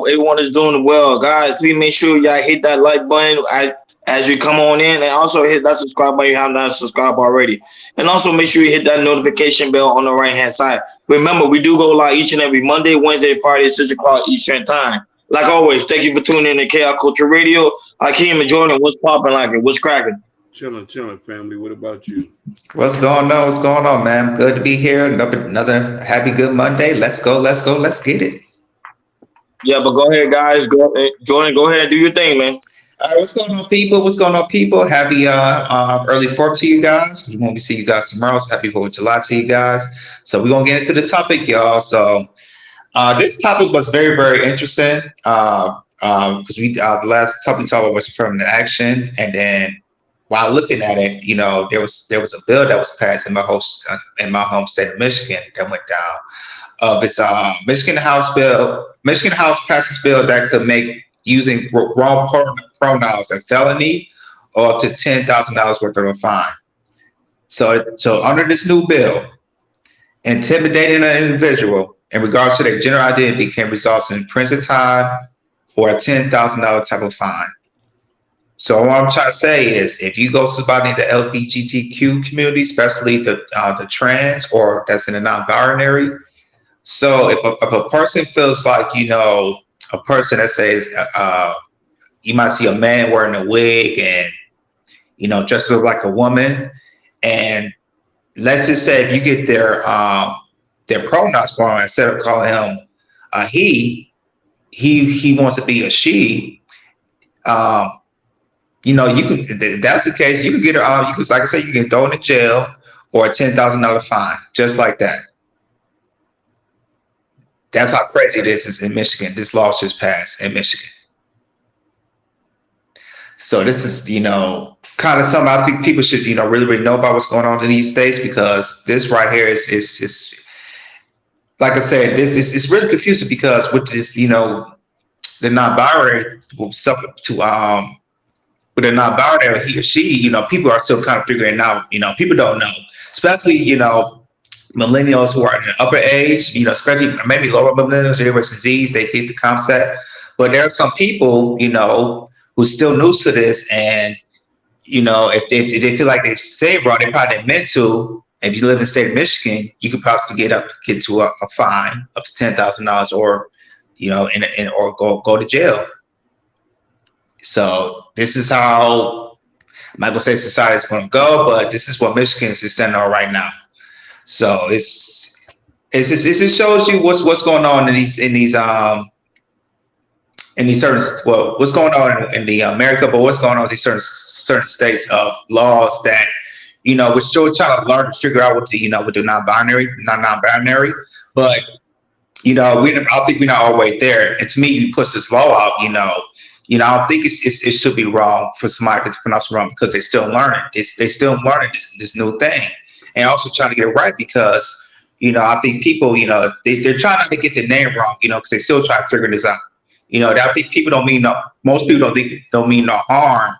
everyone is doing well. Guys, please make sure y'all hit that like button as you come on in, and also hit that subscribe button if you have not subscribed already. And also make sure you hit that notification bell on the right hand side. Remember, we do go live each and every Monday, Wednesday, Friday, 6 o'clock Eastern time. Like always, thank you for tuning in to KR Culture Radio. Hakeem and Jordan, what's popping like it? What's cracking? Chilling, family. What about you? What's going on? What's going on, man? Good to be here. Another happy good Monday. Let's go. Let's go. Let's get it. Yeah, but go ahead, guys. Go, Jordan, go ahead and do your thing, man. All right, what's going on, people? What's going on, people? Happy early 4th to you guys. We won't be seeing you guys tomorrow, so happy 4th of July to you guys. So we're gonna get into the topic, y'all. So this topic was very, very interesting. Because we the last topic we talked about was affirmative action, and then while looking at it, there was a bill that was passed in my home state of Michigan that went down. It's Michigan House passed this bill that could make using wrong pronouns a felony or up to $10,000 worth of a fine. So under this new bill, intimidating an individual in regards to their gender identity can result in prison time or a $10,000 type of fine. So what I'm trying to say is, if you go to somebody in the LGBTQ community, especially the trans or that's in the non-binary, so if a person feels like, a person that says, you might see a man wearing a wig and, dressed up like a woman, and let's just say if you get their pronouns wrong, instead of calling him he wants to be a she. You can, if that's the case, you can get her, you can, like I said, you can throw in the jail or a $10,000 fine, just like that. That's how crazy this is in Michigan. This law just passed in Michigan. So this is, kind of something I think people should, really, really know about what's going on in these states, because this right here is like I said, this is it's really confusing, because with this, the non-binary suffer to with a non-binary, he or she, people are still kind of figuring it out. People don't know, especially, millennials who are in the upper age, especially maybe lower millennials, Generation Z's, they get the concept. But there are some people, who's still new to this, and, if they feel like they say it wrong, they probably didn't meant to. If you live in the state of Michigan, you could possibly get to a fine up to $10,000, or, or go to jail. So this is how, I'm not gonna say society is going to go, but this is what Michigan is standing on right now. So it just shows you what's going on in these certain, well, what's going on in the America, but what's going on in these certain states of laws that, we're still trying to learn to figure out with the non-binary, but I don't think we're not all the way there. And to me, you push this law out, I don't think it should be wrong for somebody to pronounce it wrong, because they're still learning. They still learning this new thing, and also trying to get it right, because I think people they're trying not to get the name wrong, because they still trying to figure this out. I think people most people don't mean no harm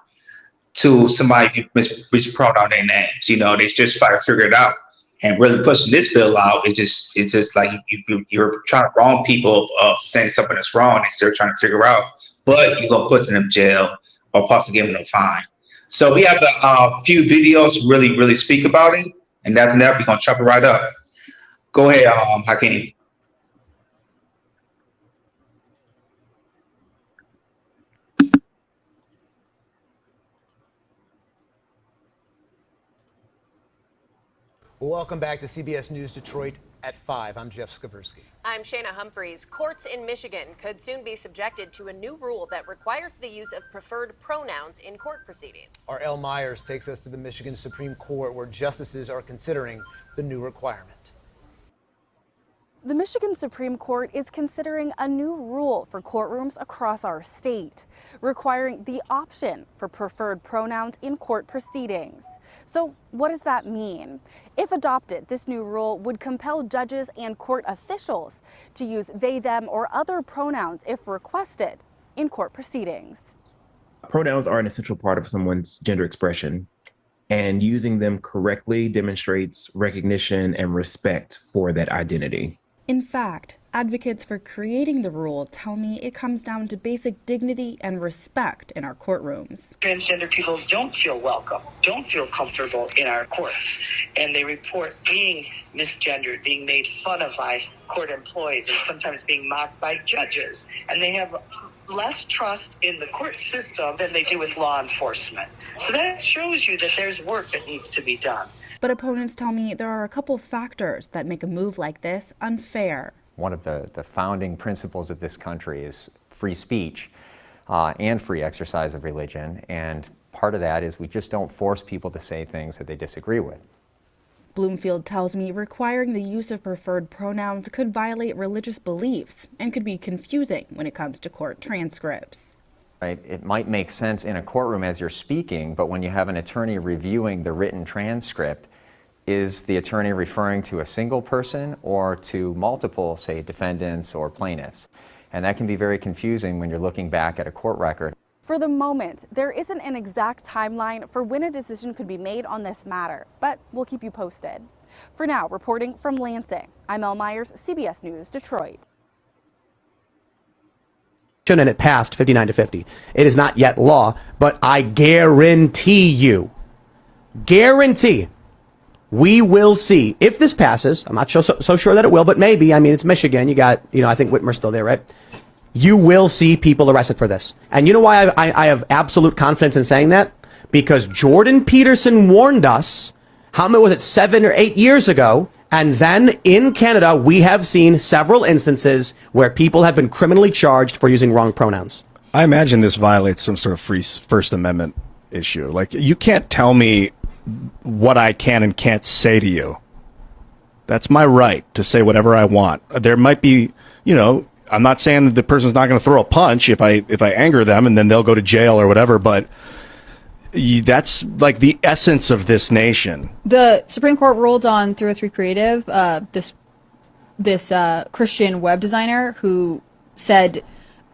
to somebody if you mispronounce their names. They just try to figure it out. And really pushing this bill out, it's just like you're trying to wrong people of saying something that's wrong, and still trying to figure out. But you're gonna put them in jail or possibly give them a fine. So we have a few videos really, really speak about it, and after that we're gonna chop it right up. Go ahead, Hakeem. Welcome back to CBS News Detroit at 5. I'm Jeff Skaversky. I'm Shayna Humphreys. Courts in Michigan could soon be subjected to a new rule that requires the use of preferred pronouns in court proceedings. Our Elle Myers takes us to the Michigan Supreme Court, where justices are considering the new requirement. The Michigan Supreme Court is considering a new rule for courtrooms across our state, requiring the option for preferred pronouns in court proceedings. So what does that mean? If adopted, this new rule would compel judges and court officials to use they, them, or other pronouns if requested in court proceedings. Pronouns are an essential part of someone's gender expression, and using them correctly demonstrates recognition and respect for that identity. In fact, advocates for creating the rule tell me it comes down to basic dignity and respect in our courtrooms. Transgender people don't feel welcome, don't feel comfortable in our courts, and they report being misgendered, being made fun of by court employees, and sometimes being mocked by judges. And they have less trust in the court system than they do with law enforcement. So that shows you that there's work that needs to be done. But opponents tell me there are a couple factors that make a move like this unfair. One of the founding principles of this country is free speech and free exercise of religion, and part of that is we just don't force people to say things that they disagree with. Bloomfield tells me requiring the use of preferred pronouns could violate religious beliefs and could be confusing when it comes to court transcripts. Right? It might make sense in a courtroom as you're speaking, but when you have an attorney reviewing the written transcript, is the attorney referring to a single person or to multiple, say, defendants or plaintiffs? And that can be very confusing when you're looking back at a court record. For the moment, there isn't an exact timeline for when a decision could be made on this matter, but we'll keep you posted. For now, reporting from Lansing, I'm Elle Myers, CBS News, Detroit. And it passed 59-50. It is not yet law, but I guarantee, we will see if this passes. I'm not so sure that it will, but maybe. I mean, it's Michigan. You got, I think Whitmer's still there, right? You will see people arrested for this. And you know why I have absolute confidence in saying that? Because Jordan Peterson warned us, how many was it, 7 or 8 years ago? And then in Canada, we have seen several instances where people have been criminally charged for using wrong pronouns. I imagine this violates some sort of free First Amendment issue. Like, you can't tell me what I can and can't say to you. That's my right to say whatever I want. There might be, I'm not saying that the person's not going to throw a punch if I anger them and then they'll go to jail or whatever, but that's like the essence of this nation. The Supreme Court ruled on 303 Creative, this Christian web designer who said,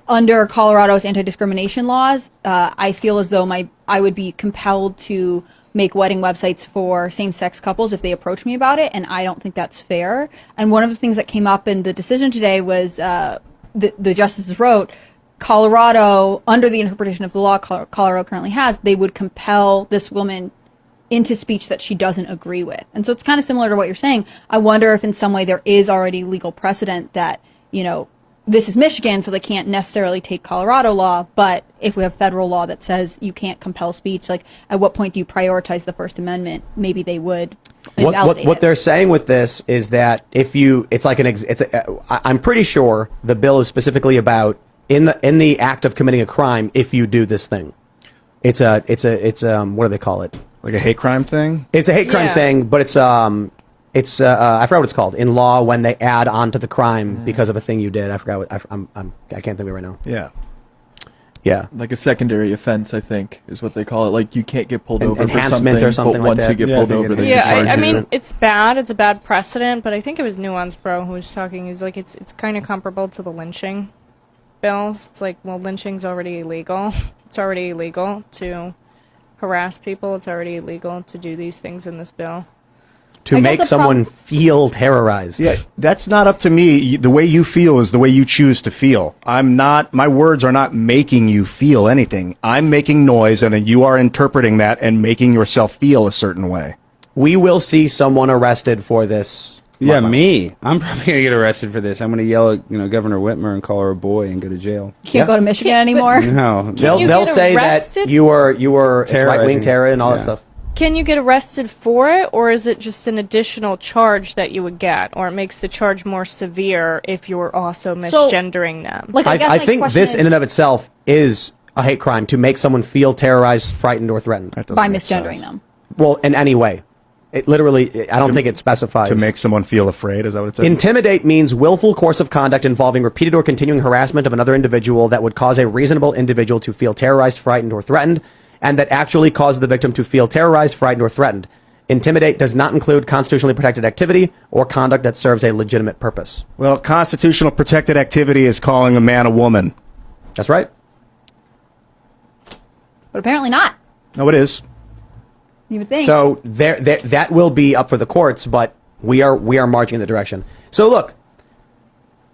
under Colorado's anti-discrimination laws, I feel as though I would be compelled to make wedding websites for same-sex couples if they approach me about it, and I don't think that's fair. And one of the things that came up in the decision today was the justices wrote, Colorado, under the interpretation of the law Colorado currently has, they would compel this woman into speech that she doesn't agree with. And so it's kind of similar to what you're saying. I wonder if in some way there is already legal precedent that, this is Michigan, so they can't necessarily take Colorado law, but if we have federal law that says you can't compel speech, like at what point do you prioritize the First Amendment? Maybe they would invalidate what it. they're saying with this is that I'm pretty sure the bill is specifically about in the act of committing a crime if you do this thing. It's what do they call it? Like a hate crime thing? It's a hate crime thing, but it's I forgot what it's called in law when they add on to the crime because of a thing you did. I forgot what I can't think of it right now. Yeah. Like a secondary offense, I think, is what they call it. Like you can't get pulled over enhancement for or something but like that. once you get pulled over, then I mean, it's bad. It's a bad precedent, but I think it was Nuance Bro who was talking. He's like, it's kind of comparable to the lynching bill. It's like, well, lynching's already illegal. It's already illegal to harass people. It's already illegal to do these things in this bill. To make someone feel terrorized. Yeah, that's not up to me. The way you feel is the way you choose to feel. My words are not making you feel anything. I'm making noise, and then you are interpreting that and making yourself feel a certain way. We will see someone arrested for this. Yeah, me. I'm probably going to get arrested for this. I'm going to yell at, Governor Whitmer and call her a boy and go to jail. You can't go to Michigan anymore. No. They'll say that you were right-wing terror and all that stuff. Can you get arrested for it, or is it just an additional charge that you would get, or it makes the charge more severe if you're also misgendering them? Like, I think this in and of itself is a hate crime, to make someone feel terrorized, frightened, or threatened. By misgendering them. Well, in any way. It literally, I don't think it specifies. To make someone feel afraid, is that what it says? Intimidate means willful course of conduct involving repeated or continuing harassment of another individual that would cause a reasonable individual to feel terrorized, frightened, or threatened, and that actually causes the victim to feel terrorized, frightened, or threatened. Intimidate does not include constitutionally protected activity or conduct that serves a legitimate purpose. Well, constitutional protected activity is calling a man a woman. That's right. But apparently not. No, it is. You would think. So that will be up for the courts, but we are marching in the direction. So look,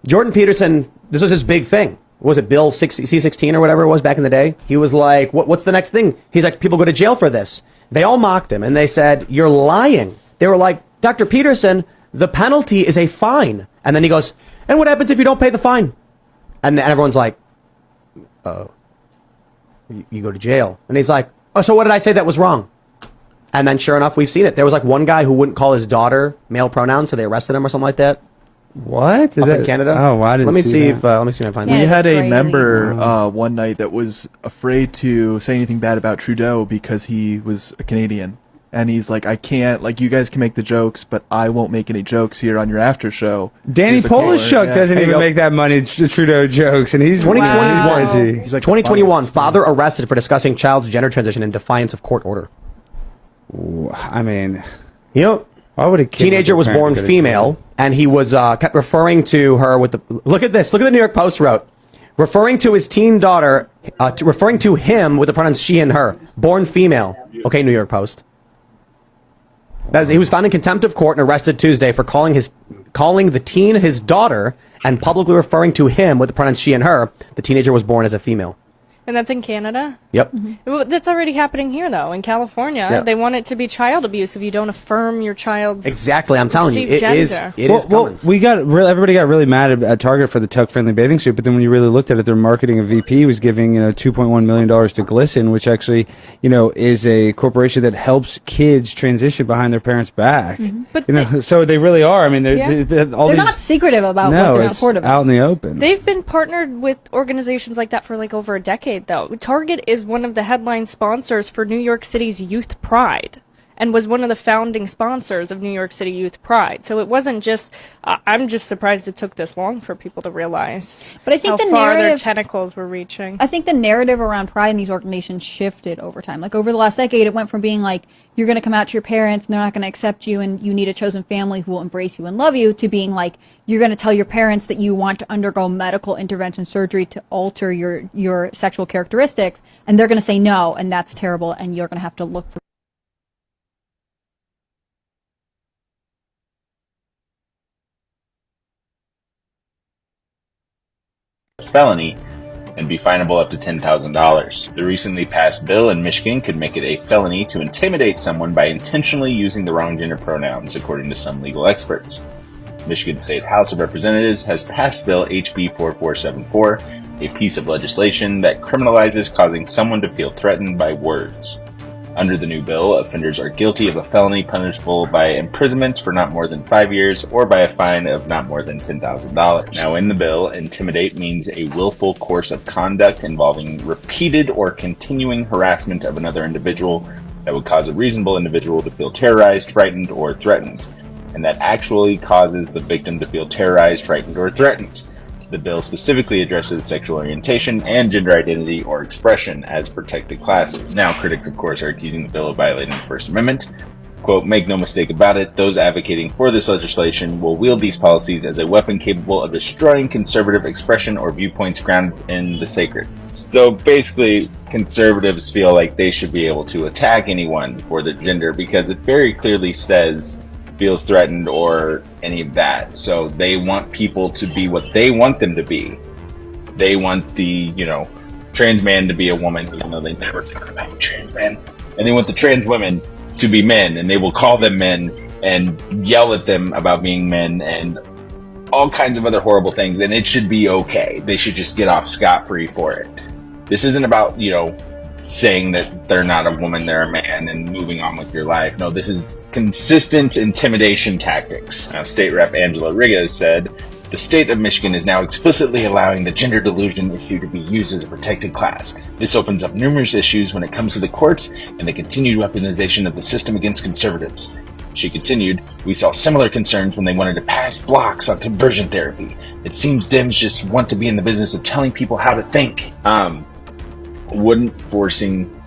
Jordan Peterson, this was his big thing. Was it Bill C-16 or whatever it was back in the day? He was like, what's the next thing? He's like, people go to jail for this. They all mocked him and they said, you're lying. They were like, Dr. Peterson, the penalty is a fine. And then he goes, and what happens if you don't pay the fine? And then everyone's like, you go to jail. And he's like, oh, so what did I say that was wrong? And then sure enough, we've seen it. There was like one guy who wouldn't call his daughter male pronouns, so they arrested him or something like that. What? Up in Canada? Oh, well, I didn't let me see that. if let me see if I find We that. had a member one night that was afraid to say anything bad about Trudeau because he was a Canadian. And he's like, I can't, like, you guys can make the jokes, but I won't make any jokes here on your after show. Danny Polishuk doesn't even make that money Trudeau jokes, and he's 2021. He's like 2021. Father arrested for discussing child's gender transition in defiance of court order. I mean, why would a teenager was born female, and he was kept referring to her with the look at this. Look at the New York Post wrote, referring to his teen daughter, referring to him with the pronouns she and her, born female. Okay, New York Post. He was found in contempt of court and arrested Tuesday for calling the teen his daughter and publicly referring to him with the pronouns she and her. The teenager was born as a female. And that's in Canada? Yep. Well, that's already happening here, though. In California, Yeah. they want it to be child abuse if you don't affirm your child's Exactly, I'm telling you, it is gender. coming. Everybody got really mad at Target for the tuck-friendly bathing suit, but then when you really looked at it, their marketing VP was giving $2.1 million to Glisten, which actually is a corporation that helps kids transition behind their parents' back. But so they really are. I mean, They're they're not secretive about what they're it's supportive of. out in the open. They've been partnered with organizations like that for like over a decade, though. Target is one of the headline sponsors for New York City's Youth Pride and was one of the founding sponsors of New York City Youth Pride. So it wasn't just, I'm just surprised it took this long for people to realize But I think how the far their narrative- tentacles were reaching. I think the narrative around pride in these organizations shifted over time. Like over the last decade, it went from being like, you're going to come out to your parents and they're not going to accept you and you need a chosen family who will embrace you and love you, to being like, you're going to tell your parents that you want to undergo medical intervention surgery to alter your sexual characteristics, and they're going to say no, and that's terrible, and you're going to have to look for felony and be finable up to $10,000. The recently passed bill in Michigan could make it a felony to intimidate someone by intentionally using the wrong gender pronouns, according to some legal experts. Michigan State House of Representatives has passed Bill HB 4474, a piece of legislation that criminalizes causing someone to feel threatened by words. Under the new bill, offenders are guilty of a felony punishable by imprisonment for not more than 5 years or by a fine of not more than $10,000. Now, in the bill, intimidate means a willful course of conduct involving repeated or continuing harassment of another individual that would cause a reasonable individual to feel terrorized, frightened, or threatened, and that actually causes the victim to feel terrorized, frightened, or threatened. The bill specifically addresses sexual orientation and gender identity or expression as protected classes. Now, critics, of course, are accusing the bill of violating the First Amendment. Quote, make no mistake about it, those advocating for this legislation will wield these policies as a weapon capable of destroying conservative expression or viewpoints grounded in the sacred. So basically, conservatives feel like they should be able to attack anyone for their gender because it very clearly says feels threatened or any of that. So they want people to be what they want them to be. They want the, trans man to be a woman, even though they never talk about trans man. And they want the trans women to be men, and they will call them men and yell at them about being men and all kinds of other horrible things. And it should be okay. They should just get off scot-free for it. This isn't about, saying that they're not a woman, they're a man, and moving on with your life. No, this is consistent intimidation tactics. Now, State Rep Angela Riga said, the state of Michigan is now explicitly allowing the gender delusion issue to be used as a protected class. This opens up numerous issues when it comes to the courts and the continued weaponization of the system against conservatives. She continued, we saw similar concerns when they wanted to pass blocks on conversion therapy. It seems Dems just want to be in the business of telling people how to think. Wouldn't forcing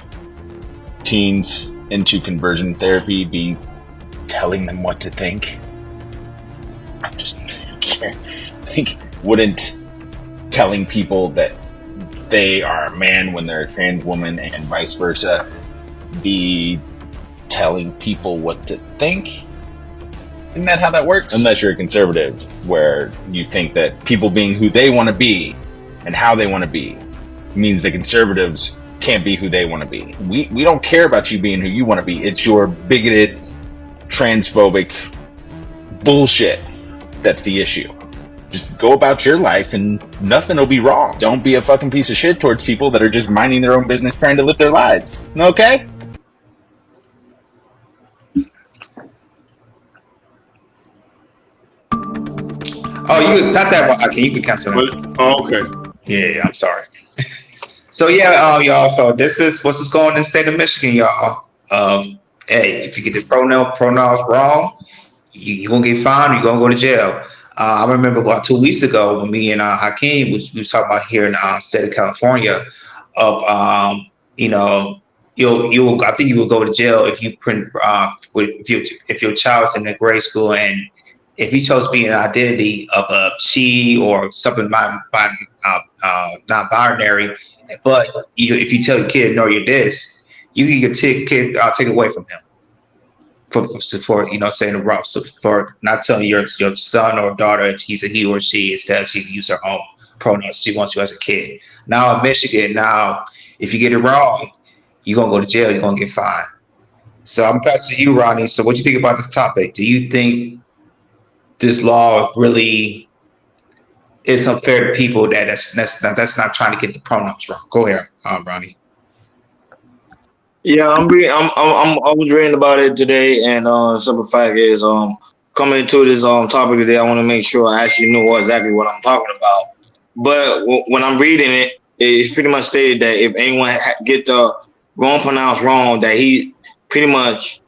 teens into conversion therapy be telling them what to think? I'm just like, wouldn't telling people that they are a man when they're a trans woman and vice versa be telling people what to think? Isn't that how that works? Unless you're a conservative, where you think that people being who they want to be and how they want to be means the conservatives can't be who they want to be. We don't care about you being who you want to be. It's your bigoted, transphobic bullshit that's the issue. Just go about your life and nothing will be wrong. Don't be a fucking piece of shit towards people that are just minding their own business trying to live their lives. Okay? Oh, you got that one. Okay, you can cancel that. Oh, okay. Yeah, I'm sorry. So yeah, y'all. So this is what's going on in the state of Michigan, y'all. Hey, if you get the pronouns wrong, you're gonna get fined. You're gonna go to jail. I remember about 2 weeks ago when me and Hakeem we was talking about here in the state of California of you know you I think you will go to jail if you print if your child's in the grade school and if he chose to be an identity of a she or something non-binary, but if you tell your kid no, you're this, you can get take away from him for saying the wrong. So for not telling your son or daughter if he's a he or she, instead she can use her own pronouns she wants you as a kid. Now in Michigan, if you get it wrong, you're gonna go to jail. You're gonna get fined. So I'm passing to you, Ronnie. So what do you think about this topic? Do you think this law really is unfair to people that's not trying to get the pronouns wrong? Go ahead, Ronnie. Yeah, I was reading about it today, and simple fact is coming into this topic today, I want to make sure I actually know exactly what I'm talking about. But when I'm reading it, it's pretty much stated that if anyone get the wrong pronouns wrong, that he pretty much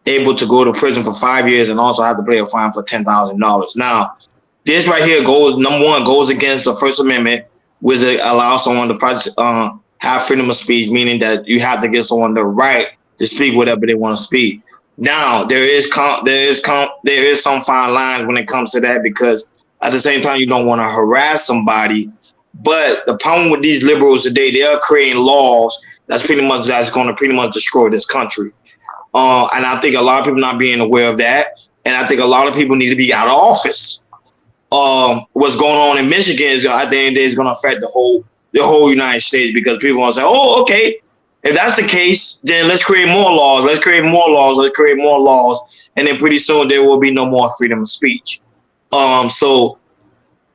able to go to prison for 5 years and also have to pay a fine for $10,000. Now, this right here number one goes against the First Amendment, which allows someone to have freedom of speech, meaning that you have to give someone the right to speak whatever they want to speak. Now, there is some fine lines when it comes to that, because at the same time you don't want to harass somebody. But the problem with these liberals today, they are creating laws that's going to pretty much destroy this country. And I think a lot of people not being aware of that, and I think a lot of people need to be out of office. What's going on in Michigan is at the end of the day is going to affect the whole United States, because people want to say, "Oh, okay, if that's the case, then let's create more laws. Let's create more laws. Let's create more laws." And then pretty soon there will be no more freedom of speech. So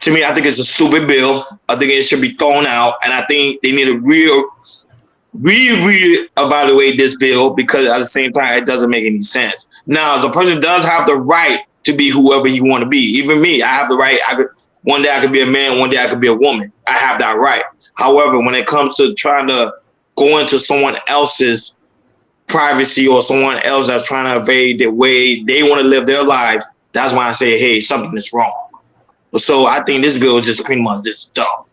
to me, I think it's a stupid bill. I think it should be thrown out, and I think they need to evaluate this bill, because at the same time it doesn't make any sense. Now, the person does have the right to be whoever you want to be. Even me, I have the right. One day I could be a man, one day I could be a woman. I have that right. However, when it comes to trying to go into someone else's privacy or someone else that's trying to evade the way they want to live their lives, that's why I say, hey, something is wrong. So I think this bill is just pretty much just dumb.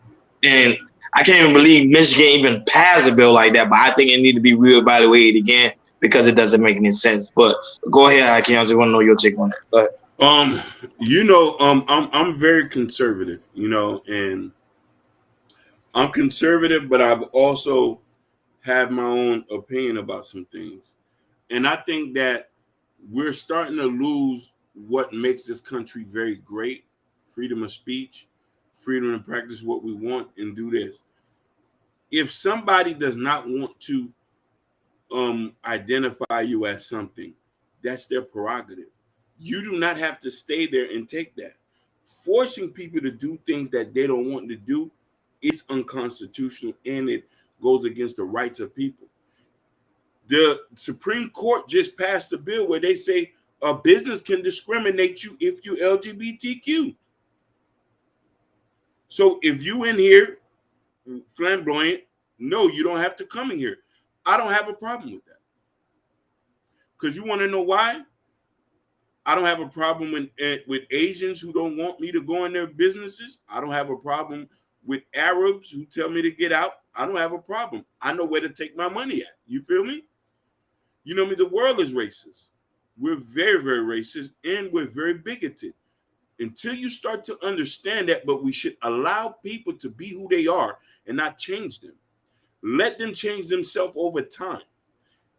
And I can't even believe Michigan even passed a bill like that, but I think it needs to be reevaluated again, because it doesn't make any sense. But go ahead, I just want to know your take on that. But I'm very conservative, and I'm conservative, but I've also have my own opinion about some things. And I think that we're starting to lose what makes this country very great: freedom of speech, freedom to practice what we want and do this. If somebody does not want to identify you as something, that's their prerogative. You do not have to stay there and take that. Forcing people to do things that they don't want to do is unconstitutional, and it goes against the rights of people. The Supreme Court just passed a bill where they say a business can discriminate you if you LGBTQ. So if you in here flamboyant, no, you don't have to come in here. I don't have a problem with that. Because you want to know why? I don't have a problem with Asians who don't want me to go in their businesses. I don't have a problem with Arabs who tell me to get out. I don't have a problem. I know where to take my money at. You feel me? You know me, the world is racist. We're very, very racist, and we're very bigoted. Until you start to understand that, but we should allow people to be who they are and not change them. Let them change themselves over time.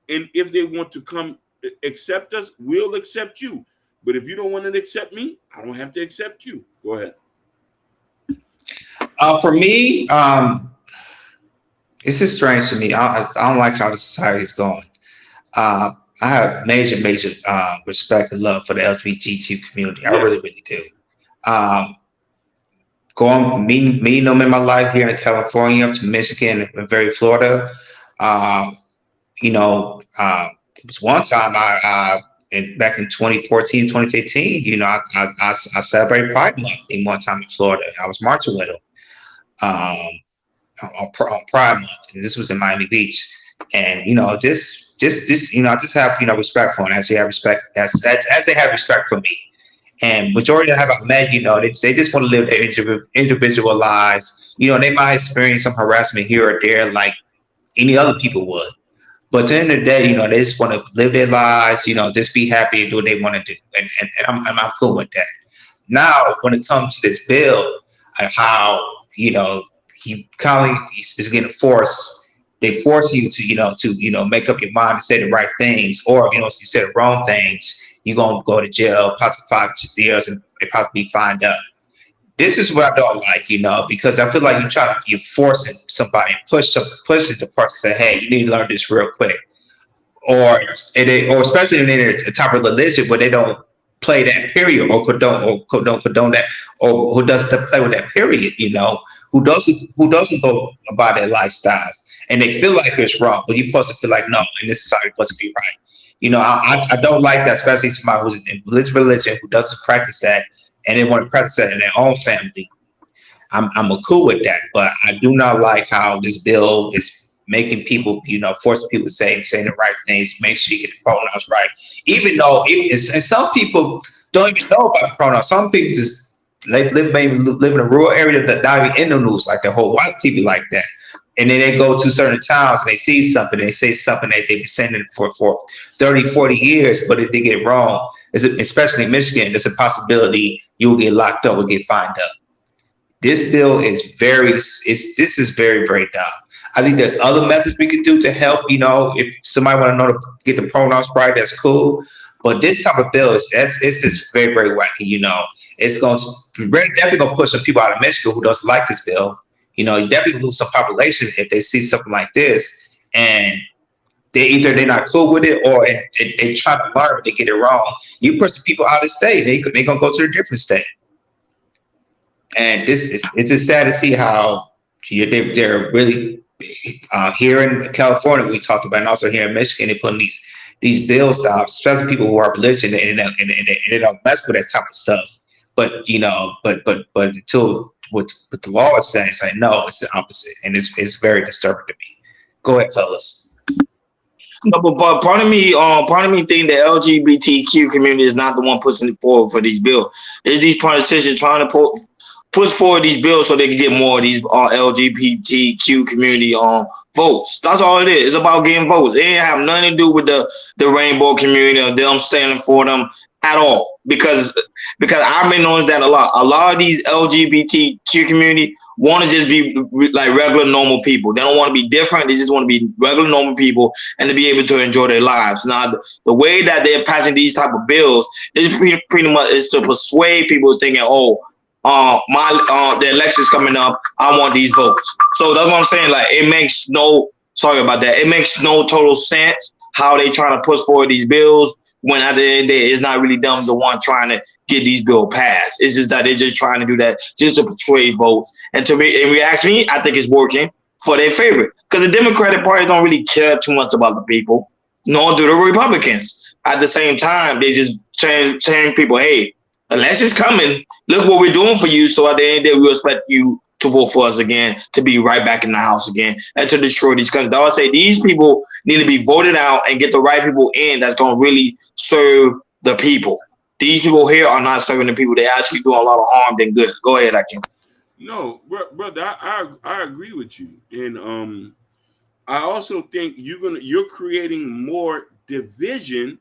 And if they want to come accept us, we'll accept you. But if you don't want to accept me, I don't have to accept you. Go ahead. For me, this is strange to me. I don't like how the society is going. I have major respect and love for the LGBTQ community. I really, really do. Meeting them in my life here in California up to Michigan and very Florida. It was one time back in 2014, 2015, I celebrated Pride Month in one time in Florida. I was marching with them on Pride Month, and this was in Miami Beach. And I just have respect for them as they have respect as they have respect for me. And majority of them I've met, they just want to live their individual lives. They might experience some harassment here or there, like any other people would. But at the end of the day, they just want to live their lives, just be happy and do what they want to do. And I'm cool with that. Now, when it comes to this bill and how, he kind of is getting forced, they force you to make up your mind and say the right things. Or if you say the wrong things, you're going to go to jail, possibly 5 years, and they possibly be fined up. This is what I don't like, because I feel like you're forcing somebody, push the person, say, hey, you need to learn this real quick, or especially in a type of religion where they don't play that period or condone that, or who doesn't play with that period, who doesn't go about their lifestyles, and they feel like it's wrong, but you're supposed to feel like no, in this society, it's supposed to be right. I don't like that, especially somebody who's in religion who doesn't practice that. And they want to practice that in their own family. I'm cool with that, but I do not like how this bill is making people, forcing people to say the right things, make sure you get the pronouns right. Even though and some people don't even know about the pronouns. Some people just live in a rural area that not even in the news like that, whole watch TV like that. And then they go to certain towns and they see something, they say something that they've been saying for 30, 40 years, but if they get it wrong, especially in Michigan, there's a possibility you'll get locked up or get fined up. This bill is very, very dumb. I think there's other methods we could do to help, if somebody want to know to get the pronouns right, that's cool. But this type of bill it's just very, very wacky, It's definitely going to push some people out of Michigan who doesn't like this bill. You definitely lose some population if they see something like this, and they're not cool with it, or they try to learn, but they get it wrong. You push the people out of state, they're gonna go to a different state, and it's just sad to see how they're really here in California. We talked about, and also here in Michigan, they're putting these bills down, especially people who are religious, and they don't mess with that type of stuff. But but until what the law is saying, it's like no, it's the opposite, and it's very disturbing to me. Go ahead, fellas. No, but part of me think the LGBTQ community is not the one pushing it forward for these bills. It's these politicians trying to push forward these bills so they can get more of these LGBTQ community votes. That's all it is. It's about getting votes. It ain't have nothing to do with the rainbow community or them standing for them at all. Because I've been noticing that a lot. A lot of these LGBTQ community want to just be like regular normal people. They don't want to be different. They just want to be regular normal people and to be able to enjoy their lives. Now, the way that they're passing these type of bills is pretty much is to persuade people thinking, the election's coming up, I want these votes. So that's what I'm saying. Like, it makes no total sense how they trying to push forward these bills when at the end of the day, it's not really them the one trying to get these bills passed. It's just that they're just trying to do that just to persuade votes. And to me, if you ask me, I think it's working for their favor. Because the Democratic Party don't really care too much about the people, nor do the Republicans. At the same time, they just telling people, hey, election's coming. Look what we're doing for you. So at the end of the day, we expect you to vote for us again, to be right back in the house again, and to destroy these countries. I would say these people need to be voted out and get the right people in that's going to really serve the people. These people here are not serving the people. They're actually doing a lot of harm than good. Go ahead, Akim. No, brother, I agree with you. And I also think you're creating more division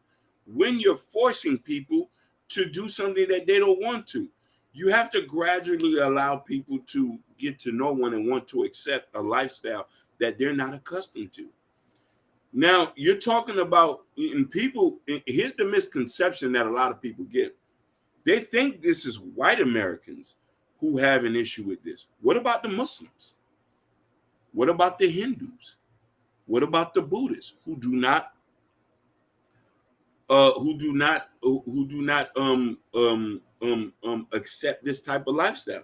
when you're forcing people to do something that they don't want to. You have to gradually allow people to get to know one and want to accept a lifestyle that they're not accustomed to. Now you're talking about, and people, here's the misconception that a lot of people get. They think this is white Americans who have an issue with this. What about the Muslims? What about the Hindus? What about the Buddhists who do not accept this type of lifestyle?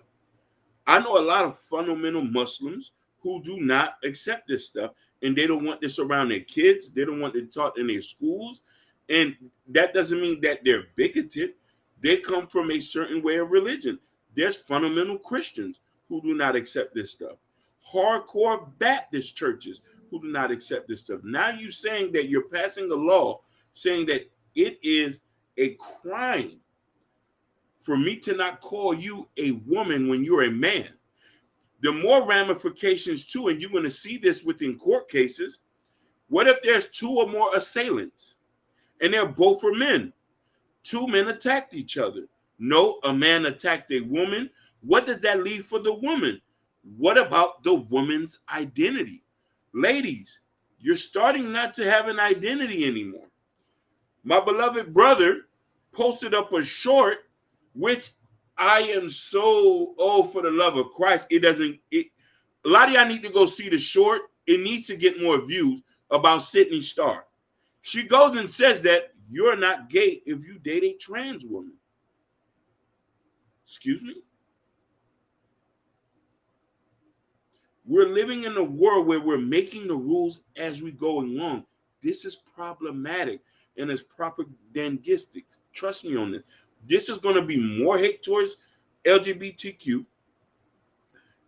I know a lot of fundamental Muslims who do not accept this stuff, and they don't want this around their kids. They don't want it taught in their schools, and that doesn't mean that they're bigoted. They come from a certain way of religion. There's fundamental Christians who do not accept this stuff. Hardcore Baptist churches who do not accept this stuff. Now you're saying that you're passing a law saying that it is a crime for me to not call you a woman when you're a man. The more ramifications too, and you're going to see this within court cases. What if there's 2 or more assailants and they're both for men? 2 men attacked each other. No, a man attacked a woman. What does that leave for the woman? What about the woman's identity? Ladies, you're starting not to have an identity anymore. My beloved brother posted up a short, which I am so, for the love of Christ, a lot of y'all need to go see the short. It needs to get more views, about Sydney Starr. She goes and says that you're not gay if you date a trans woman. Excuse me? We're living in a world where we're making the rules as we go along. This is problematic and it's propagandistic. Trust me on this. This is going to be more hate towards LGBTQ.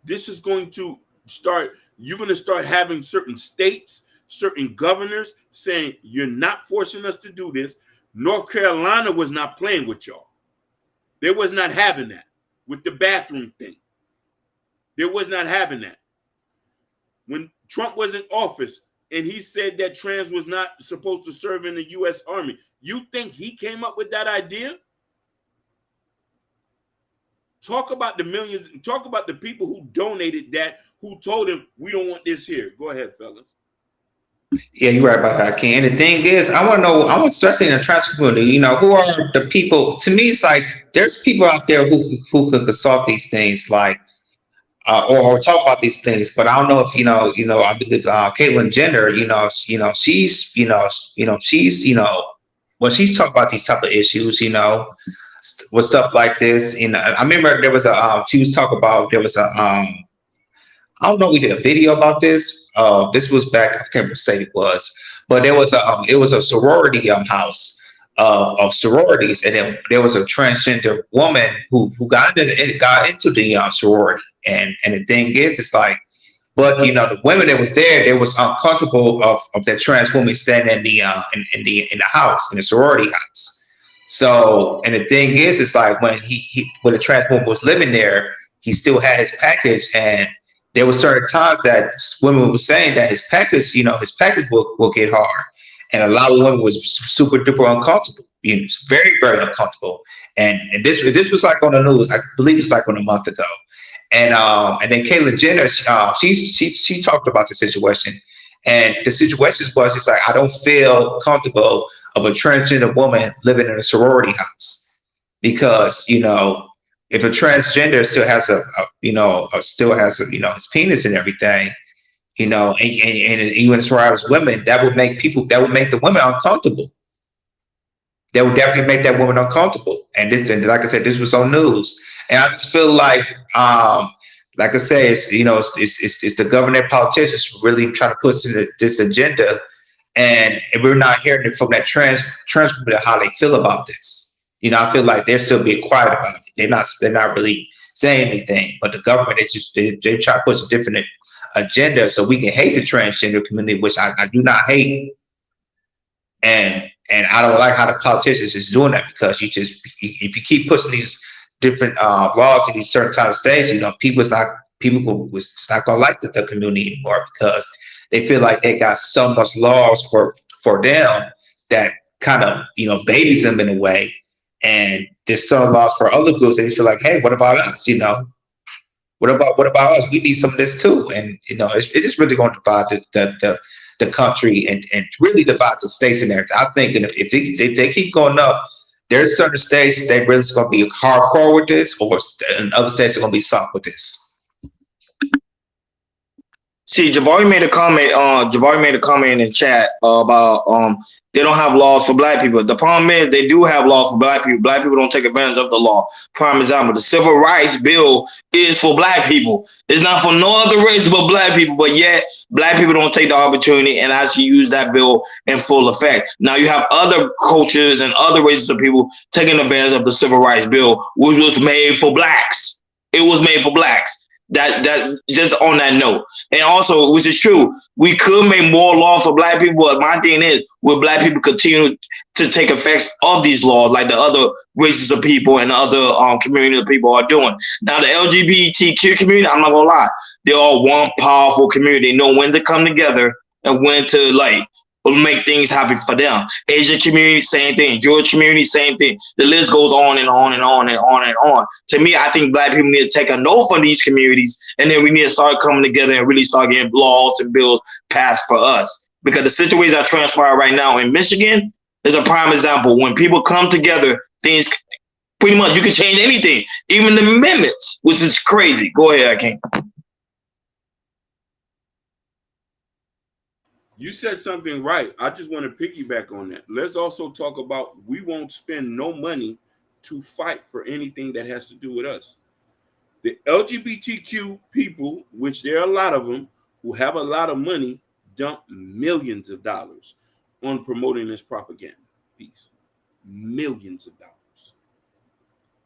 This is going to start, you're going to start having certain states, certain governors saying, you're not forcing us to do this. North Carolina was not playing with y'all. They was not having that with the bathroom thing. They was not having that. When Trump was in office and he said that trans was not supposed to serve in the U.S. Army, you think he came up with that idea? Talk about the millions, talk about the people who donated that, who told him, we don't want this here. Go ahead, fellas. Yeah, you're right about that, Ken. And the thing is, I want to know, I want to start saying in the trans community, you know, who are the people? To me, it's like there's people out there who could consult these things, like, or talk about these things. But I don't know if I believe Caitlyn Jenner, she's when she's talking about these type of issues, with stuff like this. I remember there was she was talking about, there was I don't know, we did a video about this. This was back, I can't remember what state it was, but there was it was a sorority house of sororities, and then there was a transgender woman who got into the sorority, and the thing is, it's like, but the women that was there, they was uncomfortable of that trans woman standing in the house, in the sorority house. So, and the thing is, it's like when when the trans woman was living there, he still had his package, and there were certain times that women were saying that his package will get hard. And a lot of women was super duper uncomfortable, very, very uncomfortable. And this was like on the news, I believe it's like on a month ago. And then Caitlyn Jenner, she talked about the situation. And the situation was, it's like, I don't feel comfortable of a transgender woman living in a sorority house, because, if a transgender still has his penis and everything, and even as far as women, that would make the women uncomfortable. That would definitely make that woman uncomfortable. And like I said, this was on news. And I just feel like I say, it's the government politicians really trying to push this agenda, and we're not hearing it from that trans community how they feel about this. I feel like they're still being quiet about it. They're not really saying anything. But the government, they try to push a different agenda so we can hate the transgender community, which I do not hate. And I don't like how the politicians is doing that, because if you keep pushing these different laws in these certain type of states, people was not gonna like the community anymore, because they feel like they got so much laws for them that kind of babies them in a way. And there's some laws for other groups. They feel like, hey, what about us? What about us? We need some of this too. And it's just really going to divide the country and really divides the states in there. I think if they keep going up, there's certain states that really going to be hardcore with this, or and other states are going to be soft with this. See, Jabari made a comment. Jabari made a comment in chat about they don't have laws for black people. The problem is they do have laws for black people. Black people don't take advantage of the law. Prime example: the Civil Rights Bill is for black people. It's not for no other race but black people. But yet, black people don't take the opportunity and actually use that bill in full effect. Now you have other cultures and other races of people taking advantage of the Civil Rights Bill, which was made for blacks. It was made for blacks. That just on that note. And also, which is true, we could make more laws for black people, but my thing is, will black people continue to take effects of these laws like the other races of people and other community of people are doing? Now, the LGBTQ community, I'm not gonna lie, they're all one powerful community. They know when to come together and when to make things happen for them. Asian community, same thing. Jewish community, same thing. The list goes on and on and on and on and on. To me, I think black people need to take a note from these communities, and then we need to start coming together and really start getting laws and build paths for us. Because the situation that transpire right now in Michigan is a prime example. When people come together, things pretty much you can change anything, even the amendments, which is crazy. Go ahead, King. You said something right. I just want to piggyback on that. Let's also talk about we won't spend no money to fight for anything that has to do with us. The LGBTQ people, which there are a lot of them who have a lot of money, dump millions of dollars on promoting this propaganda piece. Millions of dollars.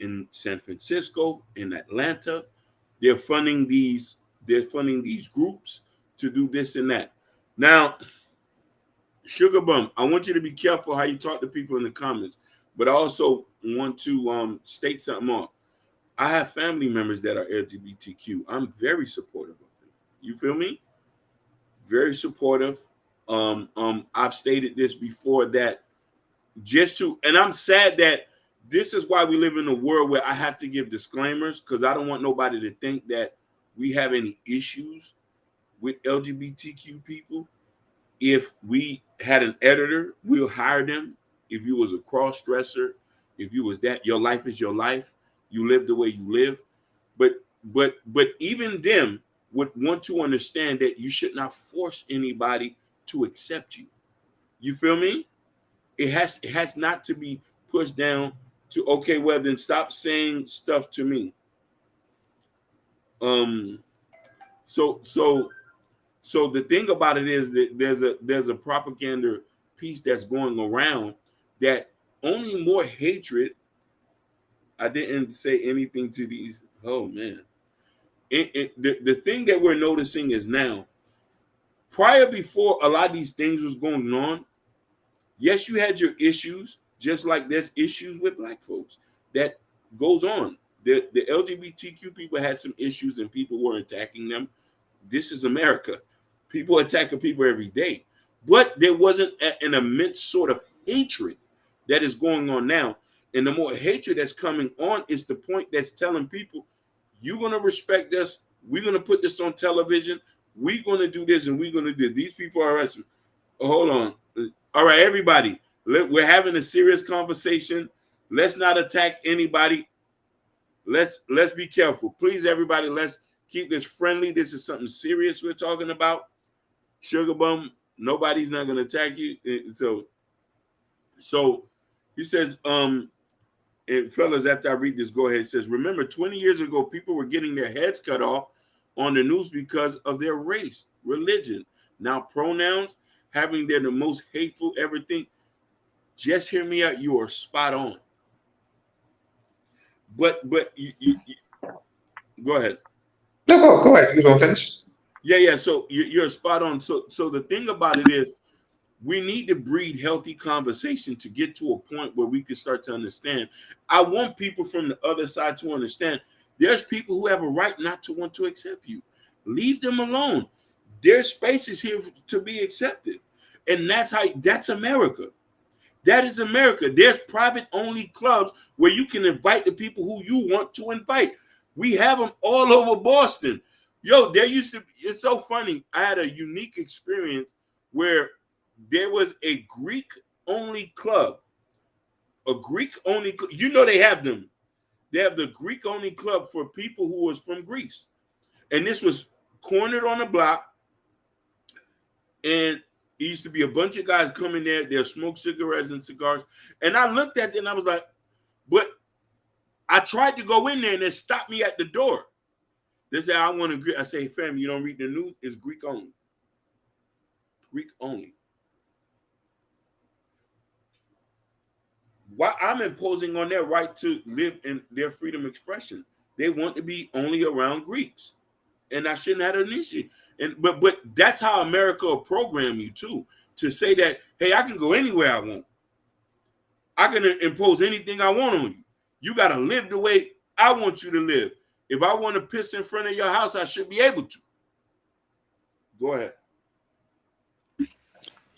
In San Francisco, in Atlanta, they're funding these groups to do this and that. Now, Sugar Bum, I want you to be careful how you talk to people in the comments, but I also want to state something on. I have family members that are LGBTQ. I'm very supportive of them. You feel me? Very supportive. I've stated this before that and I'm sad that this is why we live in a world where I have to give disclaimers, because I don't want nobody to think that we have any issues with LGBTQ people. If we had an editor, we'll hire them. If you was a cross-dresser, if you was that, your life is your life. You live the way you live. But even them would want to understand that you should not force anybody to accept you. You feel me? It has not to be pushed down to, okay, well then stop saying stuff to me. So the thing about it is that there's a propaganda piece that's going around that only more hatred. I didn't say anything to these. Oh man, the thing that we're noticing is now, before a lot of these things was going on, yes, you had your issues, just like there's issues with black folks that goes on. The LGBTQ people had some issues and people were attacking them. This is America. People attacking people every day. But there wasn't an immense sort of hatred that is going on now. And the more hatred that's coming on is the point that's telling people, you're going to respect us. We're going to put this on television. We're going to do this and we're going to do. These people are us. Hold on. All right, everybody. We're having a serious conversation. Let's not attack anybody. Let's be careful. Please, everybody, let's keep this friendly. This is something serious we're talking about. Sugar Bum, nobody's not going to attack you. So he says, and fellas, after I read this, go ahead. It says, remember, 20 years ago, people were getting their heads cut off on the news because of their race, religion. Now pronouns, having they're the most hateful everything. Just hear me out. You are spot on. But you go ahead. No, go ahead. You gonna finish? Yeah. So you're spot on. So the thing about it is, we need to breed healthy conversation to get to a point where we can start to understand. I want people from the other side to understand there's people who have a right not to want to accept you. Leave them alone. Their space is here to be accepted. And that's America. That is America. There's private only clubs where you can invite the people who you want to invite. We have them all over Boston. Yo, there used to be, it's so funny. I had a unique experience where there was a Greek-only club. A Greek-only club. You know they have them. They have the Greek-only club for people who was from Greece. And this was cornered on the block. And it used to be a bunch of guys coming there. They'll smoke cigarettes and cigars. And I looked at them and I was like, but I tried to go in there and they stopped me at the door. They said, I want to. I say, hey, fam, you don't read the news? It's Greek only. Greek only. Why I'm imposing on their right to live in their freedom of expression. They want to be only around Greeks. And I shouldn't have an issue. But that's how America will program you too. To say that, hey, I can go anywhere I want. I can impose anything I want on you. You got to live the way I want you to live. If I want to piss in front of your house, I should be able to. Go ahead.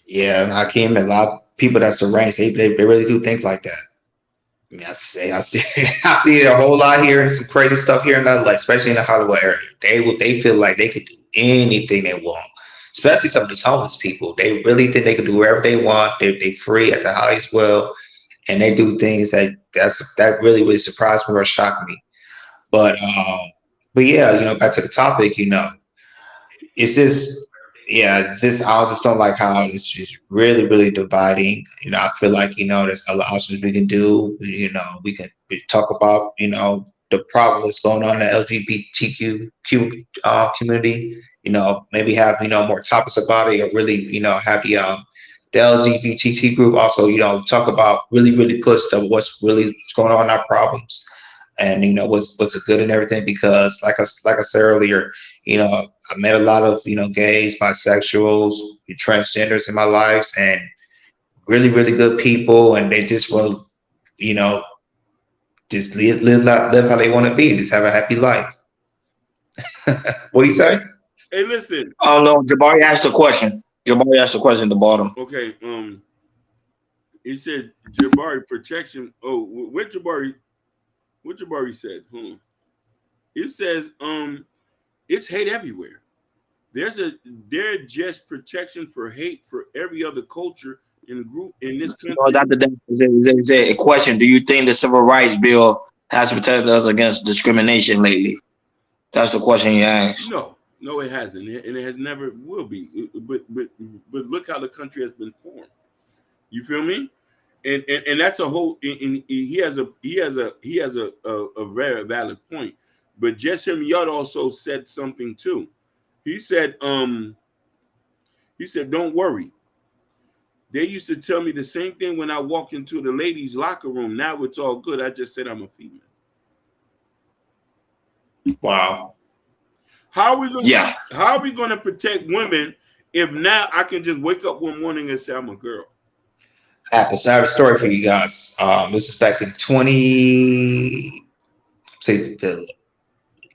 Yeah, Hakeem, a lot of people that's the ranks, they really do think like that. I mean, I see it a whole lot here and some crazy stuff here in LA, especially in the Hollywood area. They feel like they could do anything they want, especially some of these homeless people. They really think they can do whatever they want. They free at the highest well, and they do things that really surprised me or shocked me. But yeah, back to the topic, it's just. Yeah, I just don't like how it's just really, really dividing. I feel like, there's other options we can do. We talk about, the problem that's going on in the LGBTQ community. Maybe have, more topics about it, or really, have the LGBT group also, talk about really push what's going on in our problems. And what's a good and everything, because like I said earlier, I met a lot of gays, bisexuals, transgenders in my life, and really good people, and they just will just live how they want to be, just have a happy life. What do you say? Hey, listen. Oh no, Jabari asked a question. Jabari asked a question at the bottom. Okay. He said Jabari protection. Oh, what Jabari said? Hold on. It says it's hate everywhere. There's just protection for hate for every other culture and group in this country. No, is that a question? Do you think the Civil Rights Bill has protected us against discrimination lately? That's the question you asked. No, it hasn't, and it has never will be. But look how the country has been formed. You feel me? And that's a whole. And he has a very valid point. But Jessim Yud also said something too. He said, don't worry. They used to tell me the same thing when I walk into the ladies' locker room. Now it's all good. I just said I'm a female. Wow. How are we going to protect women if now I can just wake up one morning and say I'm a girl? I have a story for you guys. This is back in the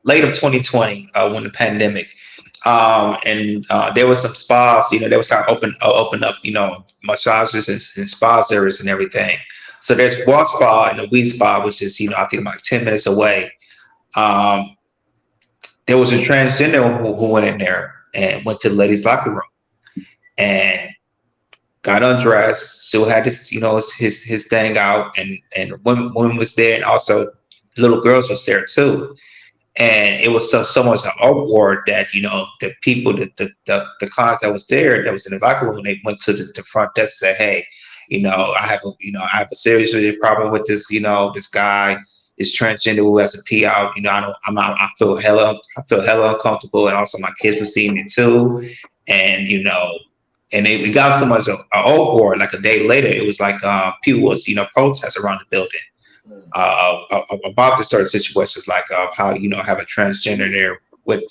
late of 2020, when the pandemic. And there was some spas, they were starting to open up, massages and spa service and everything. So there's one spa and a weed spa, which is, I think like 10 minutes away. There was a transgender who went in there and went to the ladies' locker room and got undressed, still had his, his thing out, and women was there, and also little girls was there too. And it was so much an uproar that, the people, the clients that was there, that was in the locker room, they went to the front desk and said, hey, I have a serious problem with this, this guy is transgender who has a pee out. I feel hella uncomfortable, and also my kids were seeing it too. And, and we got so much an uproar. Like a day later, it was like people was, protests around the building. About the certain situations, like how have a transgender there with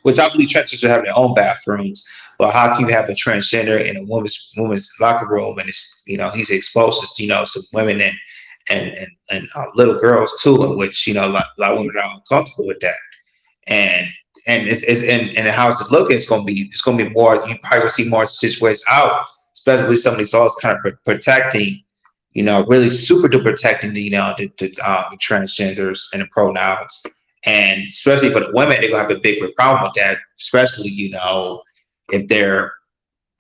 which I believe transgenders should have their own bathrooms, but how can you have a transgender in a woman's locker room, and it's he's exposed to some women and little girls too, in which a lot of women are uncomfortable with that, and and how it's looking, it's gonna be more. You probably will see more situations out, especially with some of these laws kind of protecting. Really super duper protecting the transgenders and the pronouns, and especially for the women, they're gonna have a big problem with that. Especially, if they're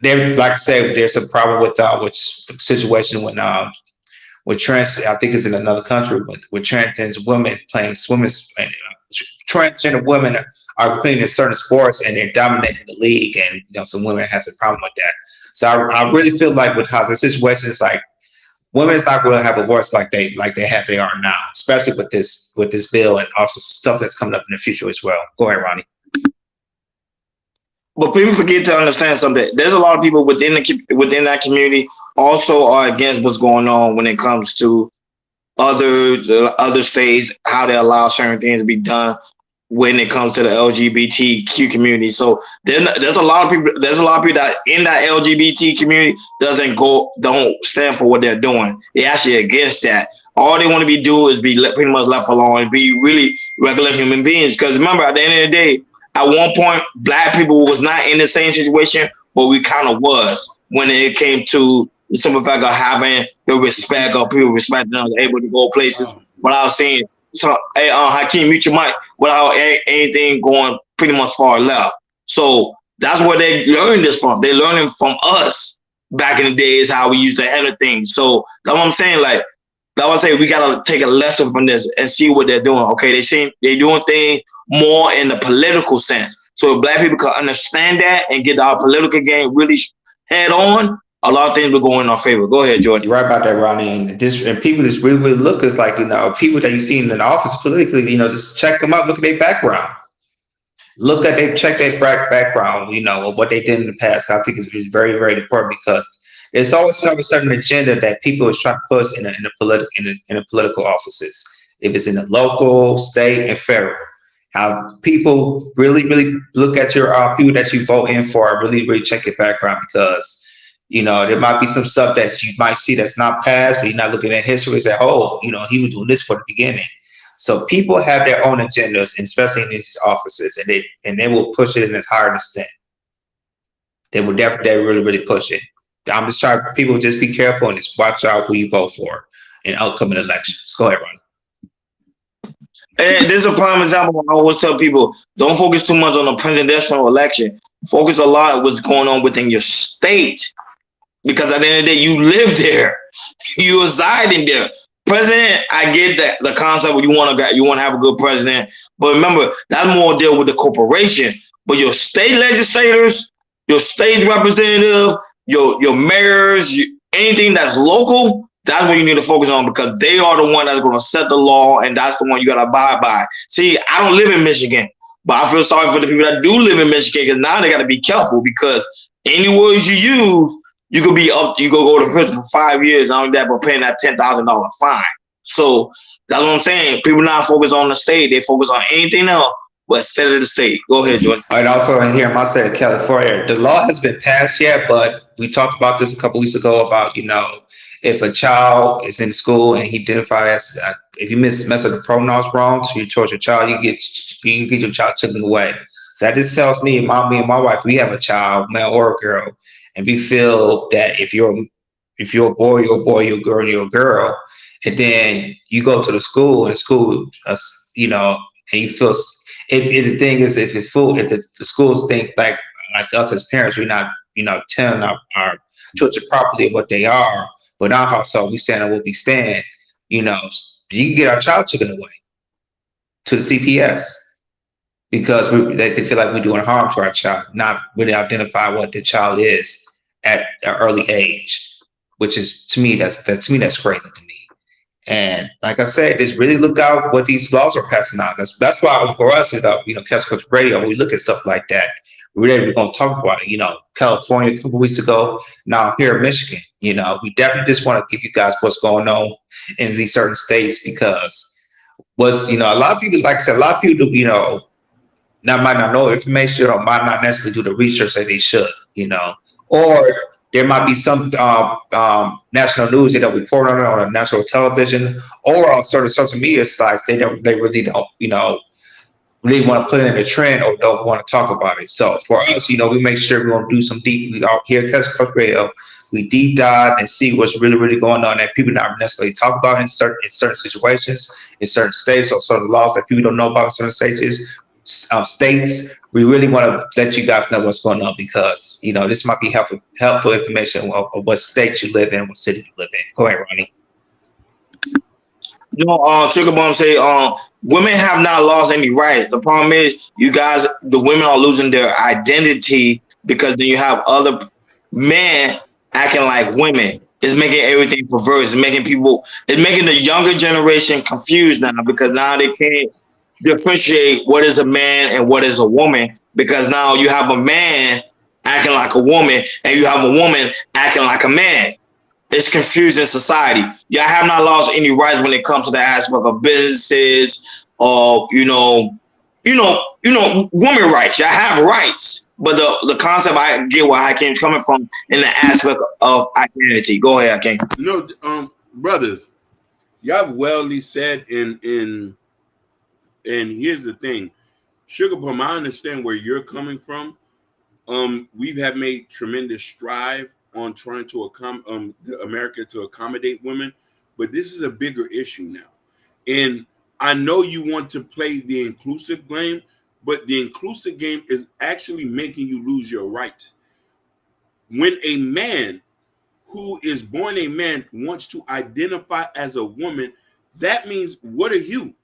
there, like I said, there's a problem with the situation with trans. I think it's in another country with transgender women playing swimming. Transgender women are playing in certain sports and they're dominating the league, and some women has a problem with that. So I really feel like with how the situation is, like women's not going to have a voice like they are now, especially with this bill and also stuff that's coming up in the future as well. Go ahead, Ronnie. But people forget to understand something. There's a lot of people within that community also are against what's going on when it comes to other states, how they allow certain things to be done when it comes to the LGBTQ community. So there's a lot of people that in that LGBT community don't stand for what they're doing. They're actually against that. All they want to be doing is be pretty much left alone and be really regular human beings. Because remember, at the end of the day, at one point, Black people was not in the same situation, but we kind of was when it came to the simple fact of having the respect of people respecting us, able to go places without saying, hey, Hakeem, mute your mic, without anything going pretty much far left. So that's where they learned this from. They're learning from us back in the days how we used to handle things. So that's what I'm saying. Like, I would say we gotta take a lesson from this and see what they're doing. Okay, they're doing things more in the political sense. So if Black people can understand that and get our political game really head on, a lot of things will go in our favor. Go ahead, George. You're right about that, Ronnie. And people just really look is like, people that you see in the office politically, just check them out, look at their background. Check their background, what they did in the past. I think it's very, very important because it's always a certain agenda that people is trying to push in the political offices. If it's in the local, state, and federal. How people really, really look at your people that you vote in for, really, really check your background because there might be some stuff that you might see that's not passed, but you're not looking at history and say, oh, he was doing this for the beginning. So people have their own agendas, and especially in these offices, and they will push it in its higher extent. They will definitely really, really push it. I'm just trying people just be careful and just watch out who you vote for in upcoming elections. Go ahead, Ron. And this is a prime example. I always tell people, don't focus too much on the presidential election. Focus a lot on what's going on within your state. Because at the end of the day, you live there. You reside in there. President, I get that the concept where you want to have a good president. But remember, that's more deal with the corporation. But your state legislators, your state representative, your mayors, anything that's local, that's what you need to focus on because they are the one that's going to set the law and that's the one you got to abide by. See, I don't live in Michigan, but I feel sorry for the people that do live in Michigan because now they got to be careful because any words you use, you could go to prison for 5 years, not only that, but paying that $10,000 fine. So that's what I'm saying. People not focus on the state, they focus on anything else but instead of the state. Go ahead, Jordan. And also here in my state of California, the law has been passed yet, but we talked about this a couple weeks ago about, if a child is in school and he identifies as, if you mess up the pronouns wrong, so you towards your child, you can get your child taken away. So that just tells me and my wife, we have a child, male or a girl, and we feel that if you're a boy, you're a boy, you're a girl, you're a girl, and then you go to the school and and you feel. If the thing is, if the schools think like us as parents, we're not, telling our children properly what they are, but our household, we stand on what we stand, you can get our child taken away to the CPS because they feel like we're doing harm to our child, not really identify what the child is at an early age, which is, to me, that's crazy to me. And like I said, just really look out what these laws are passing out. That's why for us is that, Catch Coach Radio, we look at stuff like that. We're going to talk about it. California a couple weeks ago, now here in Michigan, we definitely just want to give you guys what's going on in these certain states because a lot of people, like I said, a lot of people, might not know information or might not necessarily do the research that they should, or there might be some national news that report on it on a national television or on certain social media sites. They really don't, really want to put it in a trend or don't want to talk about it. So for us, we make sure we want to do some deep. We out here at Catch Coach Radio, we deep dive and see what's really, really going on that people not necessarily talk about in certain situations, in certain states, or certain laws that people don't know about in certain states. states. We really want to let you guys know what's going on because this might be helpful information of what state you live in, what city you live in. Go ahead, Ronnie. Sugar Bomb say, women have not lost any rights. The problem is, you guys, the women are losing their identity because then you have other men acting like women. It's making everything perverse. It's making the younger generation confused now because now they can't differentiate what is a man and what is a woman because now you have a man acting like a woman and you have a woman acting like a man. It's confusing society. Y'all have not lost any rights when it comes to the aspect of businesses or women rights. Y'all have rights, but the concept I get where Hakeem's coming from in the aspect of identity. Go ahead, Hakeem. Brothers, y'all have wellly said and here's the thing, Sugar Plum, I understand where you're coming from. We have made tremendous strive on trying to America to accommodate women, but this is a bigger issue now. And I know you want to play the inclusive game, but the inclusive game is actually making you lose your rights. When a man who is born a man wants to identify as a woman, that means, what are you?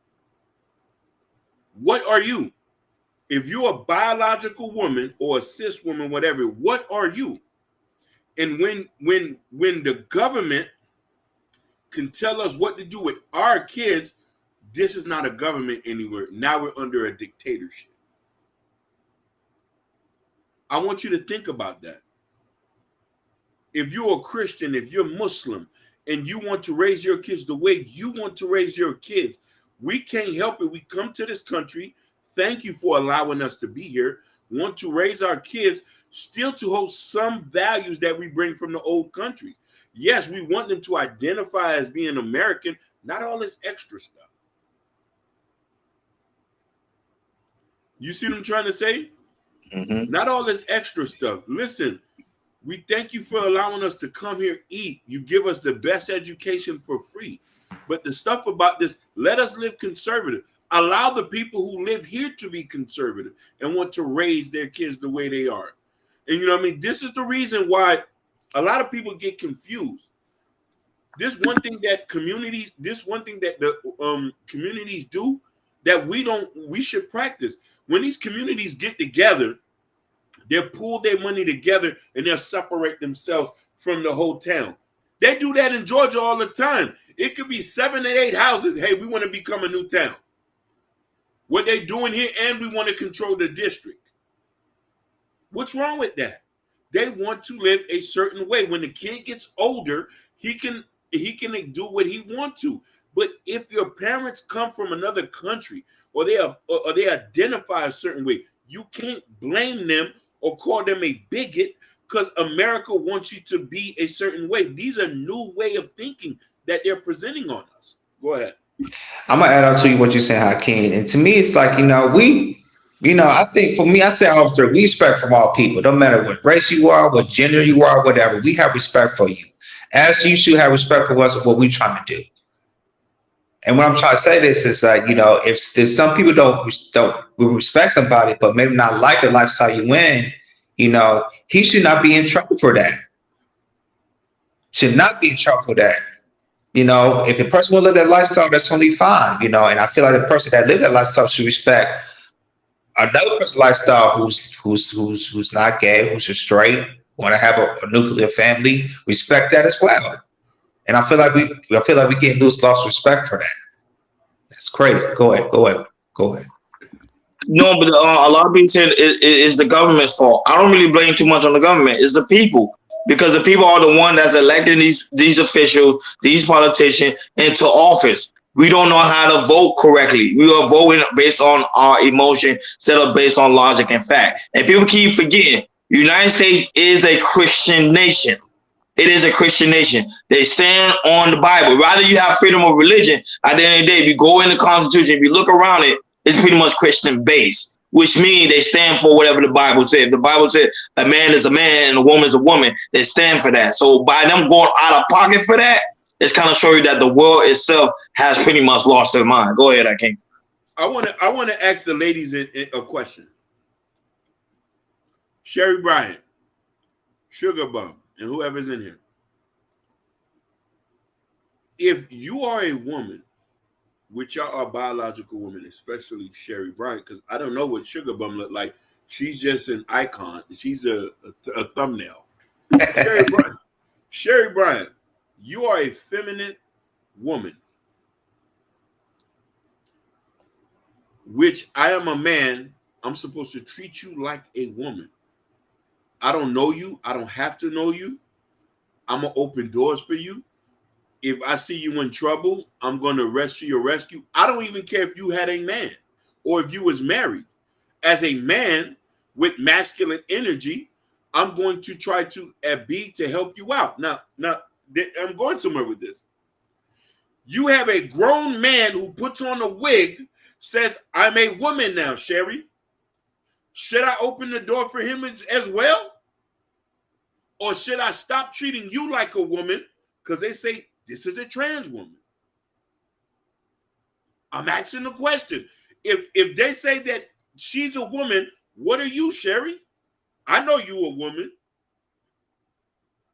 What are you? If you're a biological woman or a cis woman, whatever, what are you? And when the government can tell us what to do with our kids, this is not a government anywhere. Now we're under a dictatorship. I want you to think about that. If you're a Christian, if you're Muslim, and you want to raise your kids the way you want to raise your kids, we can't help it. We come to this country. Thank you for allowing us to be here. Want to raise our kids still to hold some values that we bring from the old countries. Yes, we want them to identify as being American, not all this extra stuff. You see what I'm trying to say? Mm-hmm. Not all this extra stuff. Listen, we thank you for allowing us to come here, eat. You give us the best education for free. But the stuff about this, let us live conservative. Allow the people who live here to be conservative and want to raise their kids the way they are. And you know what I mean? This is the reason why a lot of people get confused. This one thing that the communities do that we should practice. When these communities get together, they'll pool their money together and they'll separate themselves from the whole town. They do that in Georgia all the time. It could be 7 or 8 houses. Hey, we want to become a new town. What they doing here, and we want to control the district. What's wrong with that? They want to live a certain way. When the kid gets older, he can do what he wants to. But if your parents come from another country or they identify a certain way, you can't blame them or call them a bigot because America wants you to be a certain way. These are new way of thinking that they're presenting on us. Go ahead. I'm gonna add on to you what you're saying, Hakeem. And to me, it's like, I think for me, I say officer, we respect from all people. Don't matter what race you are, what gender you are, whatever. We have respect for you. As you should have respect for us, what we're trying to do. And what I'm trying to say this is that, if there's some people don't respect somebody, but maybe not like the lifestyle you in, he should not be in trouble for that. Should not be in trouble for that. If a person will live that lifestyle, that's totally fine. And I feel like the person that lives that lifestyle should respect another person's lifestyle who's not gay, who's just straight, want to have a nuclear family. Respect that as well. And I feel like we can't lost respect for that. That's crazy. Go ahead. No, but a lot of people said it's the government's fault. I don't really blame too much on the government. It's the people. Because the people are the one that's electing these officials, these politicians into office. We don't know how to vote correctly. We are voting based on our emotion instead of based on logic and fact. And people keep forgetting, the United States is a Christian nation. It is a Christian nation. They stand on the Bible. Rather you have freedom of religion, at the end of the day, if you go in the Constitution, if you look around it, it's pretty much Christian based. Which means they stand for whatever the Bible said. If the Bible said a man is a man and a woman is a woman, they stand for that. So by them going out of pocket for that, it's kind of showing you that the world itself has pretty much lost their mind. Go ahead, Hakeem. I want to ask the ladies a question. Sherry Bryant, Sugar Bum, and whoever's in here. If you are a woman, which y'all are biological women, especially Sherry Bryant, because I don't know what Sugar Bum look like. She's just an icon. She's a thumbnail. Sherry Bryant, you are a feminine woman, which I am a man. I'm supposed to treat you like a woman. I don't know you. I don't have to know you. I'm going to open doors for you. If I see you in trouble, I'm going to rescue your rescue. I don't even care if you had a man or if you was married. As a man with masculine energy, I'm going to try to be to help you out. Now, I'm going somewhere with this. You have a grown man who puts on a wig, says, I'm a woman now, Sherry. Should I open the door for him as well? Or should I stop treating you like a woman? Because they say, this is a trans woman. I'm asking the question. If they say that she's a woman, what are you, Sherry? I know you a woman.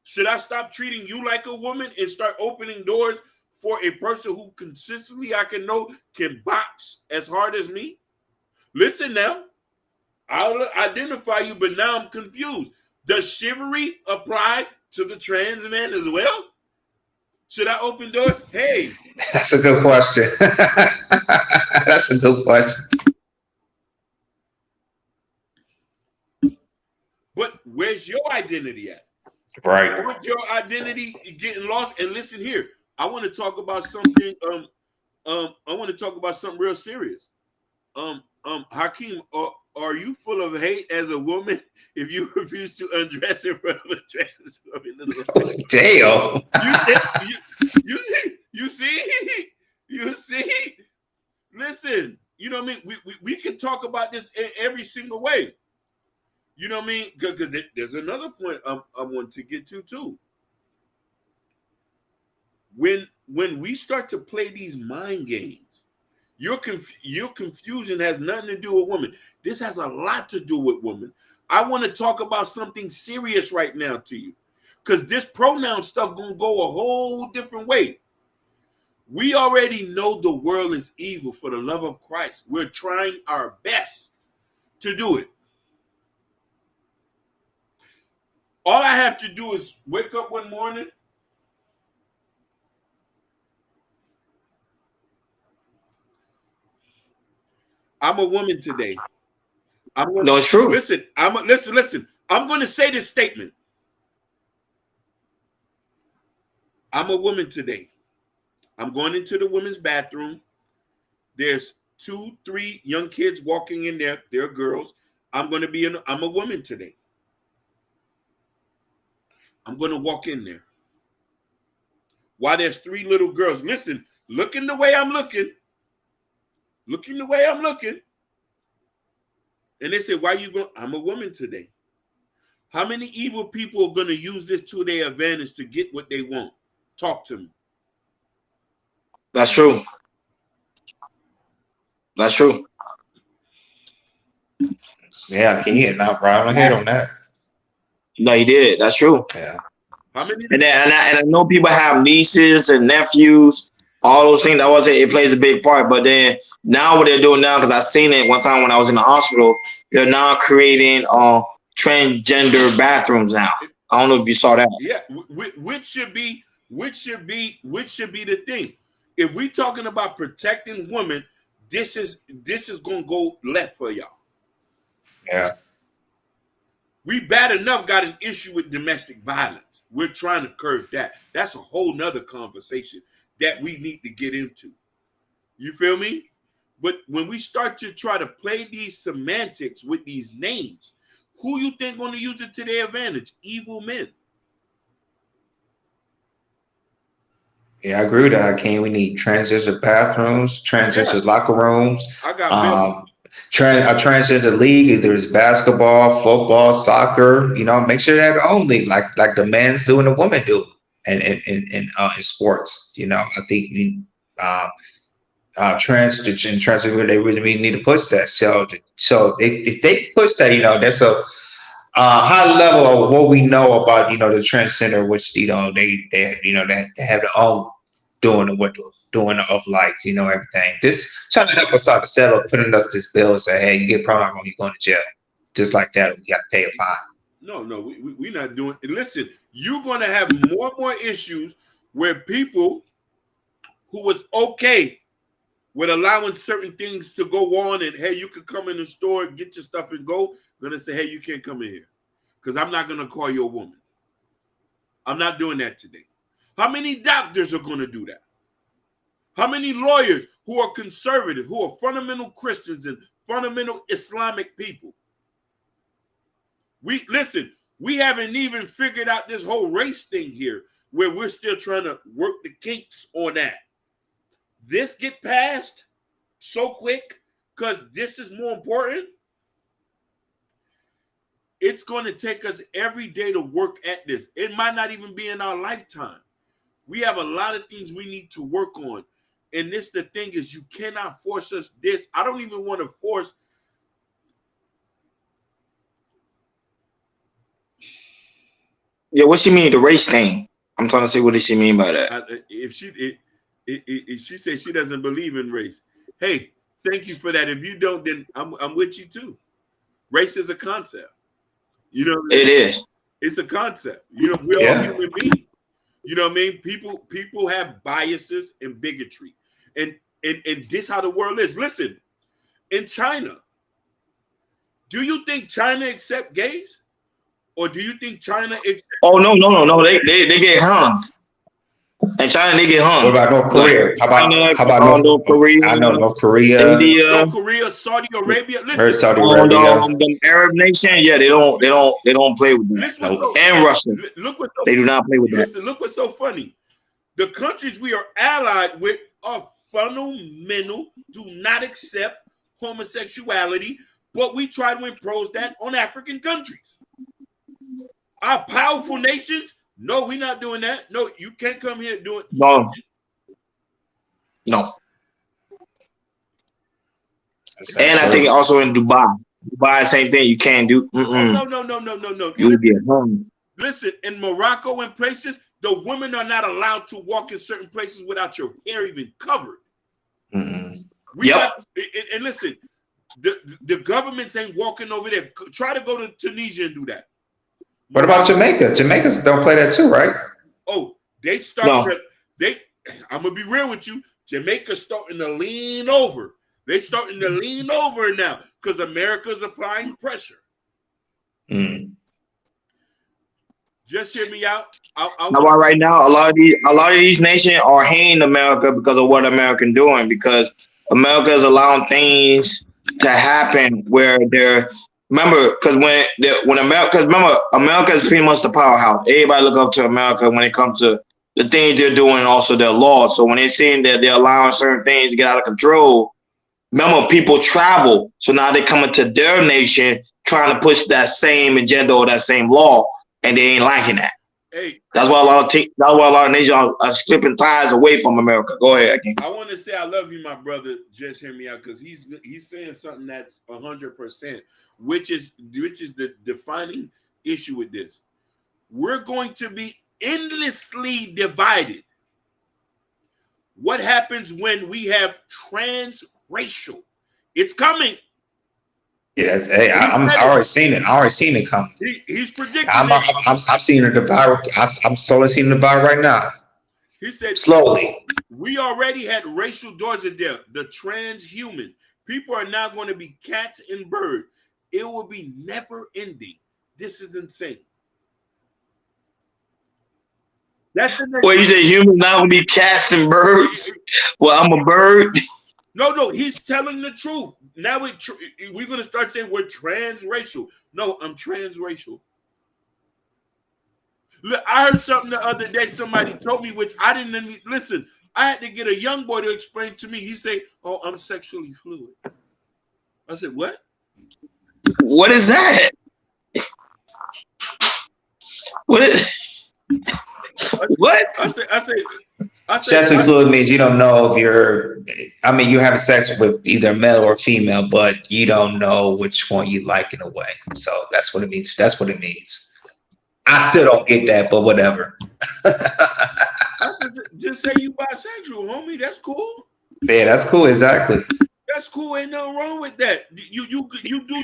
Should I stop treating you like a woman and start opening doors for a person who consistently I can know can box as hard as me? Listen now. I'll identify you, but now I'm confused. Does chivalry apply to the trans man as well? Should I open doors? Hey. That's a good question. That's a good question. But where's your identity at? Right. Where's your identity getting lost? And listen here, I want to talk about something. I want to talk about something real serious. Hakeem, are you full of hate as a woman if you refuse to undress in front of a trans woman? Damn. You see? Listen, you know what I mean? We can talk about this in every single way. You know what I mean? Because there's another point I want to get to too. When we start to play these mind games, your confusion has nothing to do with women. This has a lot to do with women. I want to talk about something serious right now to you, because this pronoun stuff gonna go a whole different way. We already know the world is evil for the love of Christ. We're trying our best to do it. All I have to do is wake up one morning, I'm a woman today. No, it's true. Listen. I'm going to say this statement. I'm a woman today. I'm going into the women's bathroom. There's 2, 3 young kids walking in there. They're girls. I'm a woman today. I'm going to walk in there. While there's 3 little girls. Listen, looking the way I'm looking. Looking the way I'm looking. And they say, why you going? I'm a woman today. How many evil people are going to use this to their advantage to get what they want? Talk to me. That's true. That's true. Yeah, can you knock right on the head on that? No, you did. That's true. Yeah. How many? And I know people have nieces and nephews, all those things. That wasn't, it plays a big part. But then now what they're doing now, because I seen it one time when I was in the hospital, they're now creating transgender bathrooms now. I don't know if you saw that. Yeah, which should be the thing. If we talking about protecting women, this is gonna go left for y'all. Yeah. We bad enough got an issue with domestic violence. We're trying to curb that. That's a whole nother conversation that we need to get into. You feel me? But when we start to try to play these semantics with these names, who you think going to use it to their advantage? Evil men. Yeah, I agree with that, King. We need transgender bathrooms, transgender locker rooms. I got a transgender league, either it's basketball, football, soccer. You know, make sure they have their own league, like the men's do and the women do, and in sports. You know, I think transgender, they really need to push that. So if they push that, that's a high level of what we know about, the transgender, which they have their own doing of life, everything. This trying to help us out to settle, putting us this bill and say, hey, you get pronoun wrong, you're going to jail, just like that. We got to pay a fine. No, we're not doing it. Listen, you're going to have more and more issues where people who was okay with allowing certain things to go on and, hey, you could come in the store, get your stuff and go, going to say, hey, you can't come in here because I'm not going to call you a woman. I'm not doing that today. How many doctors are going to do that? How many lawyers who are conservative, who are fundamental Christians and fundamental Islamic people? We haven't even figured out this whole race thing here where we're still trying to work the kinks on that. This get passed so quick because this is more important. It's going to take us every day to work at this. It might not even be in our lifetime. We have a lot of things we need to work on. And this, the thing is, you cannot force us this. I don't even want to force. Yeah, what she mean, the race thing? I'm trying to see what does she mean by that. If she says she doesn't believe in race, hey, thank you for that. If you don't, then I'm with you too. Race is a concept. It is. It's a concept. We're all human beings. You know what I mean? People have biases and bigotry, and this how the world is. Listen, in China, do you think China accept gays? Or do you think China accepts? Oh no! They get hung. In China, they get hung. What about North Korea? Like how about North Korea? I know North Korea, India, North Korea, Saudi Arabia. Listen, Saudi Arabia. The Arab nation, yeah, they don't play with that. And Russia, they do not play with that. Listen, look what's so funny. The countries we are allied with are fundamental, do not accept homosexuality, but we try to impose that on African countries. Our powerful nations, no, we're not doing that. No, you can't come here doing. No. And I think also in Dubai, same thing. You can't do. No. You get hung. Listen, in Morocco and places, the women are not allowed to walk in certain places without your hair even covered. Mm-hmm. And listen, the governments ain't walking over there. Try to go to Tunisia and do that. What about Jamaica? Jamaicans don't play that too, right? Oh, they start. No. I'm gonna be real with you. Jamaica's starting to lean over. They're starting to lean over now because America's applying pressure. Just hear me out. Right now, a lot of these nations are hating America because of what America doing. Because America is allowing things to happen where they're. Remember, because when America is pretty much the powerhouse. Everybody look up to America when it comes to the things they're doing and also their laws. So when they're seeing that they're allowing certain things to get out of control, remember, people travel. So now they're coming to their nation trying to push that same agenda or that same law, and they ain't liking that. Hey, that's why a lot of nations are slipping ties away from America. Go ahead. I want to say I love you, my brother. Just hear me out, because he's saying something that's 100%, which is the defining issue with this. We're going to be endlessly divided. What happens when we have transracial? It's coming. Yeah, hey, I already seen it. I already seen it coming. He's predicting. I'm seeing the divide. I'm slowly seeing the divide right now. He said slowly. We already had racial doors in there. The transhuman people are now going to be cats and birds. It will be never ending. This is insane. That's well, you say humans now gonna be cats and birds. Well, I'm a bird. No, he's telling the truth. Now we're going to start saying we're transracial. No, I'm transracial. Look, I heard something the other day. Somebody told me, which I didn't even listen. I had to get a young boy to explain to me. He said, "Oh, I'm sexually fluid." I said, "What? What is that? What is? What?" I said, Sexually fluid means you don't know if you're. I mean, you're having sex with either male or female, but you don't know which one you like in a way. So that's what it means. That's what it means. I still don't get that, but whatever. Just say you bisexual, homie. That's cool. Yeah, that's cool. Exactly. That's cool. Ain't nothing wrong with that. You do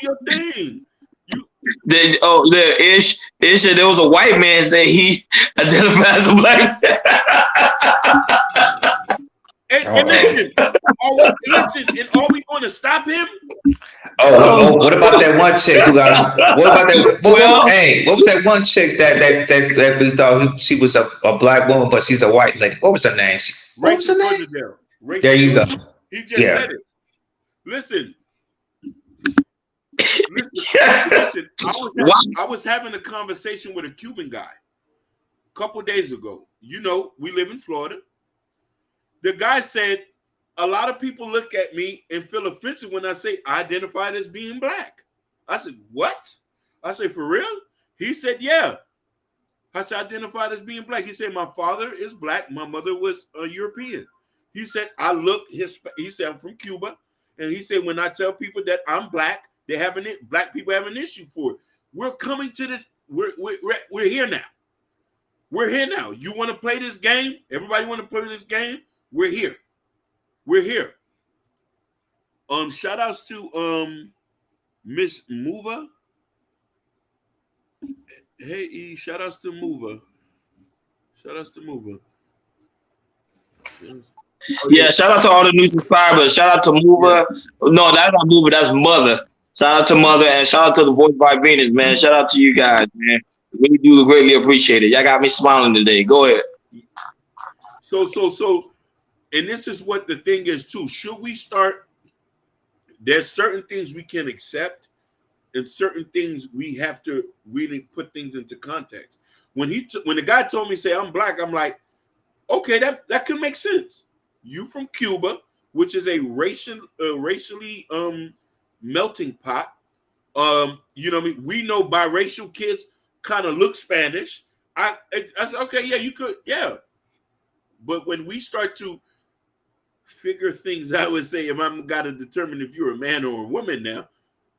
your thing. The ish. There was a white man say he identifies as a black. And listen, are we going to stop him? What about that one chick who got? What about that? Hey, what was that one chick that we thought she was a black woman, but she's a white lady? What was her name? What was her name? There you go. He just said it. Listen. I was having a conversation with a Cuban guy a couple days ago. You know, we live in Florida. The guy said, a lot of people look at me and feel offensive when I say I identified as being black. I said, what? I said, for real? He said, yeah. I said, identified as being black. He said, my father is black. My mother was European. He said, he said, I'm from Cuba. And he said, when I tell people that I'm black, black people have an issue for it. We're coming to this. We're here now. We're here now. You want to play this game? Everybody want to play this game? We're here. We're here. Shout outs to Miss Mova. Hey E, shout outs to Mova. Shout outs to Mova. Yeah, shout out to all the new subscribers. Shout out to Mova. No, that's not Mova, that's Mother. Shout out to Mother and shout out to the Voice by Venus, man. Shout out to you guys, man. Really do greatly appreciate it. Y'all got me smiling today. Go ahead. So, and this is what the thing is too. Should we start? There's certain things we can accept, and certain things we have to really put things into context. When the guy told me, say I'm black, I'm like, okay, that could make sense. You from Cuba, which is a racially melting pot. You know what I mean? We know biracial kids kind of look Spanish. I said, okay, yeah, you could, yeah. But when we start to figure things out and say, if I'm got to determine if you're a man or a woman now,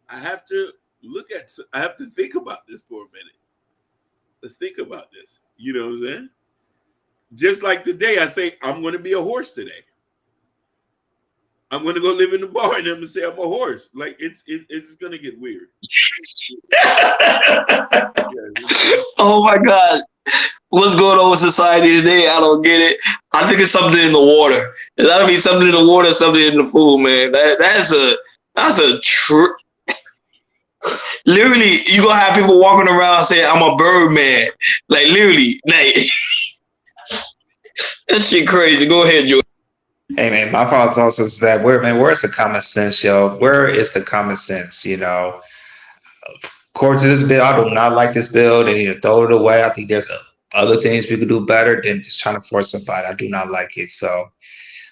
I have to think about this for a minute. Let's think about this. You know what I'm saying? Just like today, I say, I'm going to be a horse today. I'm going to go live in the bar and I'm going to say I'm a horse. Like, it's going to get weird. Oh, my gosh. What's going on with society today? I don't get it. I think it's something in the water. It's got to be something in the water, something in the food, man. That's a true. Literally, you're going to have people walking around saying, I'm a bird man. Like, literally. Like, that shit crazy. Go ahead, Joe. Hey man, my thought also is that where's the common sense, yo? Where is the common sense? You know, according to this bill, I do not like this bill. They need to throw it away. I think there's other things we could do better than just trying to force somebody. I do not like it. So,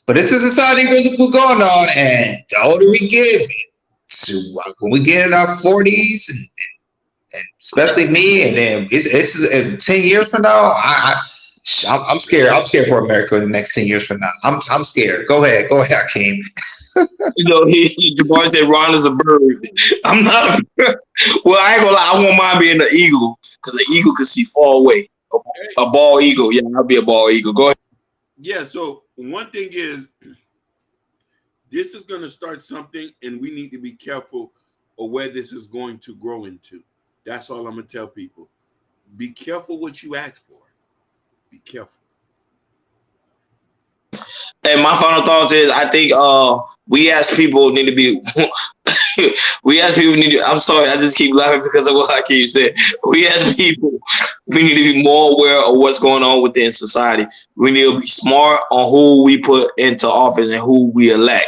but this is society really cool going on, and the older we get, when we get in our 40s, and especially me, and then it's 10 years from now, I'm scared. I'm scared for America in the next 10 years from now. I'm scared. Go ahead, Hakeem. You know, Jabbar said Ron is a bird. I'm not a bird. Well, I ain't gonna lie. I won't mind being an eagle because an eagle can see far away. A bald eagle. Yeah, I'll be a bald eagle. Go ahead. Yeah, so one thing is, this is going to start something, and we need to be careful of where this is going to grow into. That's all I'm going to tell people. Be careful what you ask for. Be careful. And my final thoughts is, I think we as people need to be. I'm sorry, I just keep laughing because of what I keep saying. We as people, we need to be more aware of what's going on within society. We need to be smart on who we put into office and who we elect.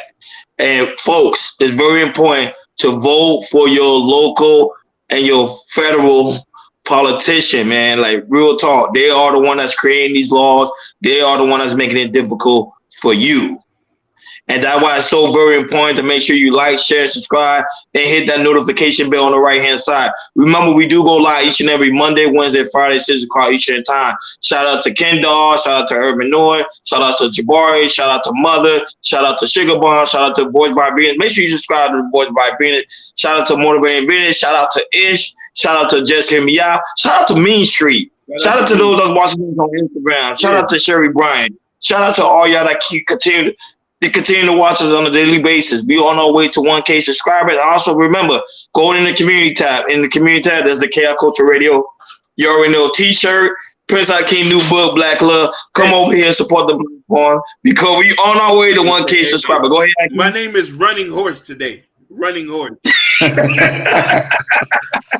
And folks, it's very important to vote for your local and your federal politician, man. Like, real talk. They are the one that's creating these laws. They are the one that's making it difficult for you. And that's why it's so very important to make sure you like, share, and subscribe, and hit that notification bell on the right-hand side. Remember, we do go live each and every Monday, Wednesday, Friday, 6 o'clock Eastern time. Shout out to Kendall, shout out to Urban Noy, shout out to Jabari, shout out to Mother, shout out to Sugar Bomb, shout out to Voice by Venus. Make sure you subscribe to the Voice by Venus. Shout out to Motivating Venus, shout out to Ish, shout out to Just Hear Me Out, shout out to Mean Street, shout out to those that's watching us on Instagram, shout out to Sherry Bryan, shout out to all y'all that continue to watch us on a daily basis. We on our way to 1K subscribers. Also, remember, go in the community tab. In the community tab, there's the KI Culture Radio. You already know T-shirt, Prince Hakeem new book, Black Love. Come over here and support the platform because we on our way to 1K subscribers. Go ahead, Hakeem. My name is Running Horse today. Running Horse. Running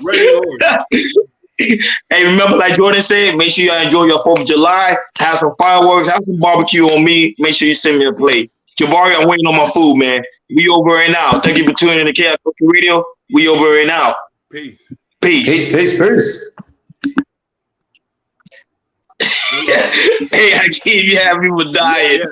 Horse. Hey, remember, like Jordan said, make sure y'all enjoy your 4th of July. Have some fireworks. Have some barbecue on me. Make sure you send me a plate. Jabari, I'm waiting on my food, man. We over and out. Thank you for tuning in to KI Culture Radio. We over and out. Peace. Peace. Peace. Hey, Hakeem, you have people dying. Yeah.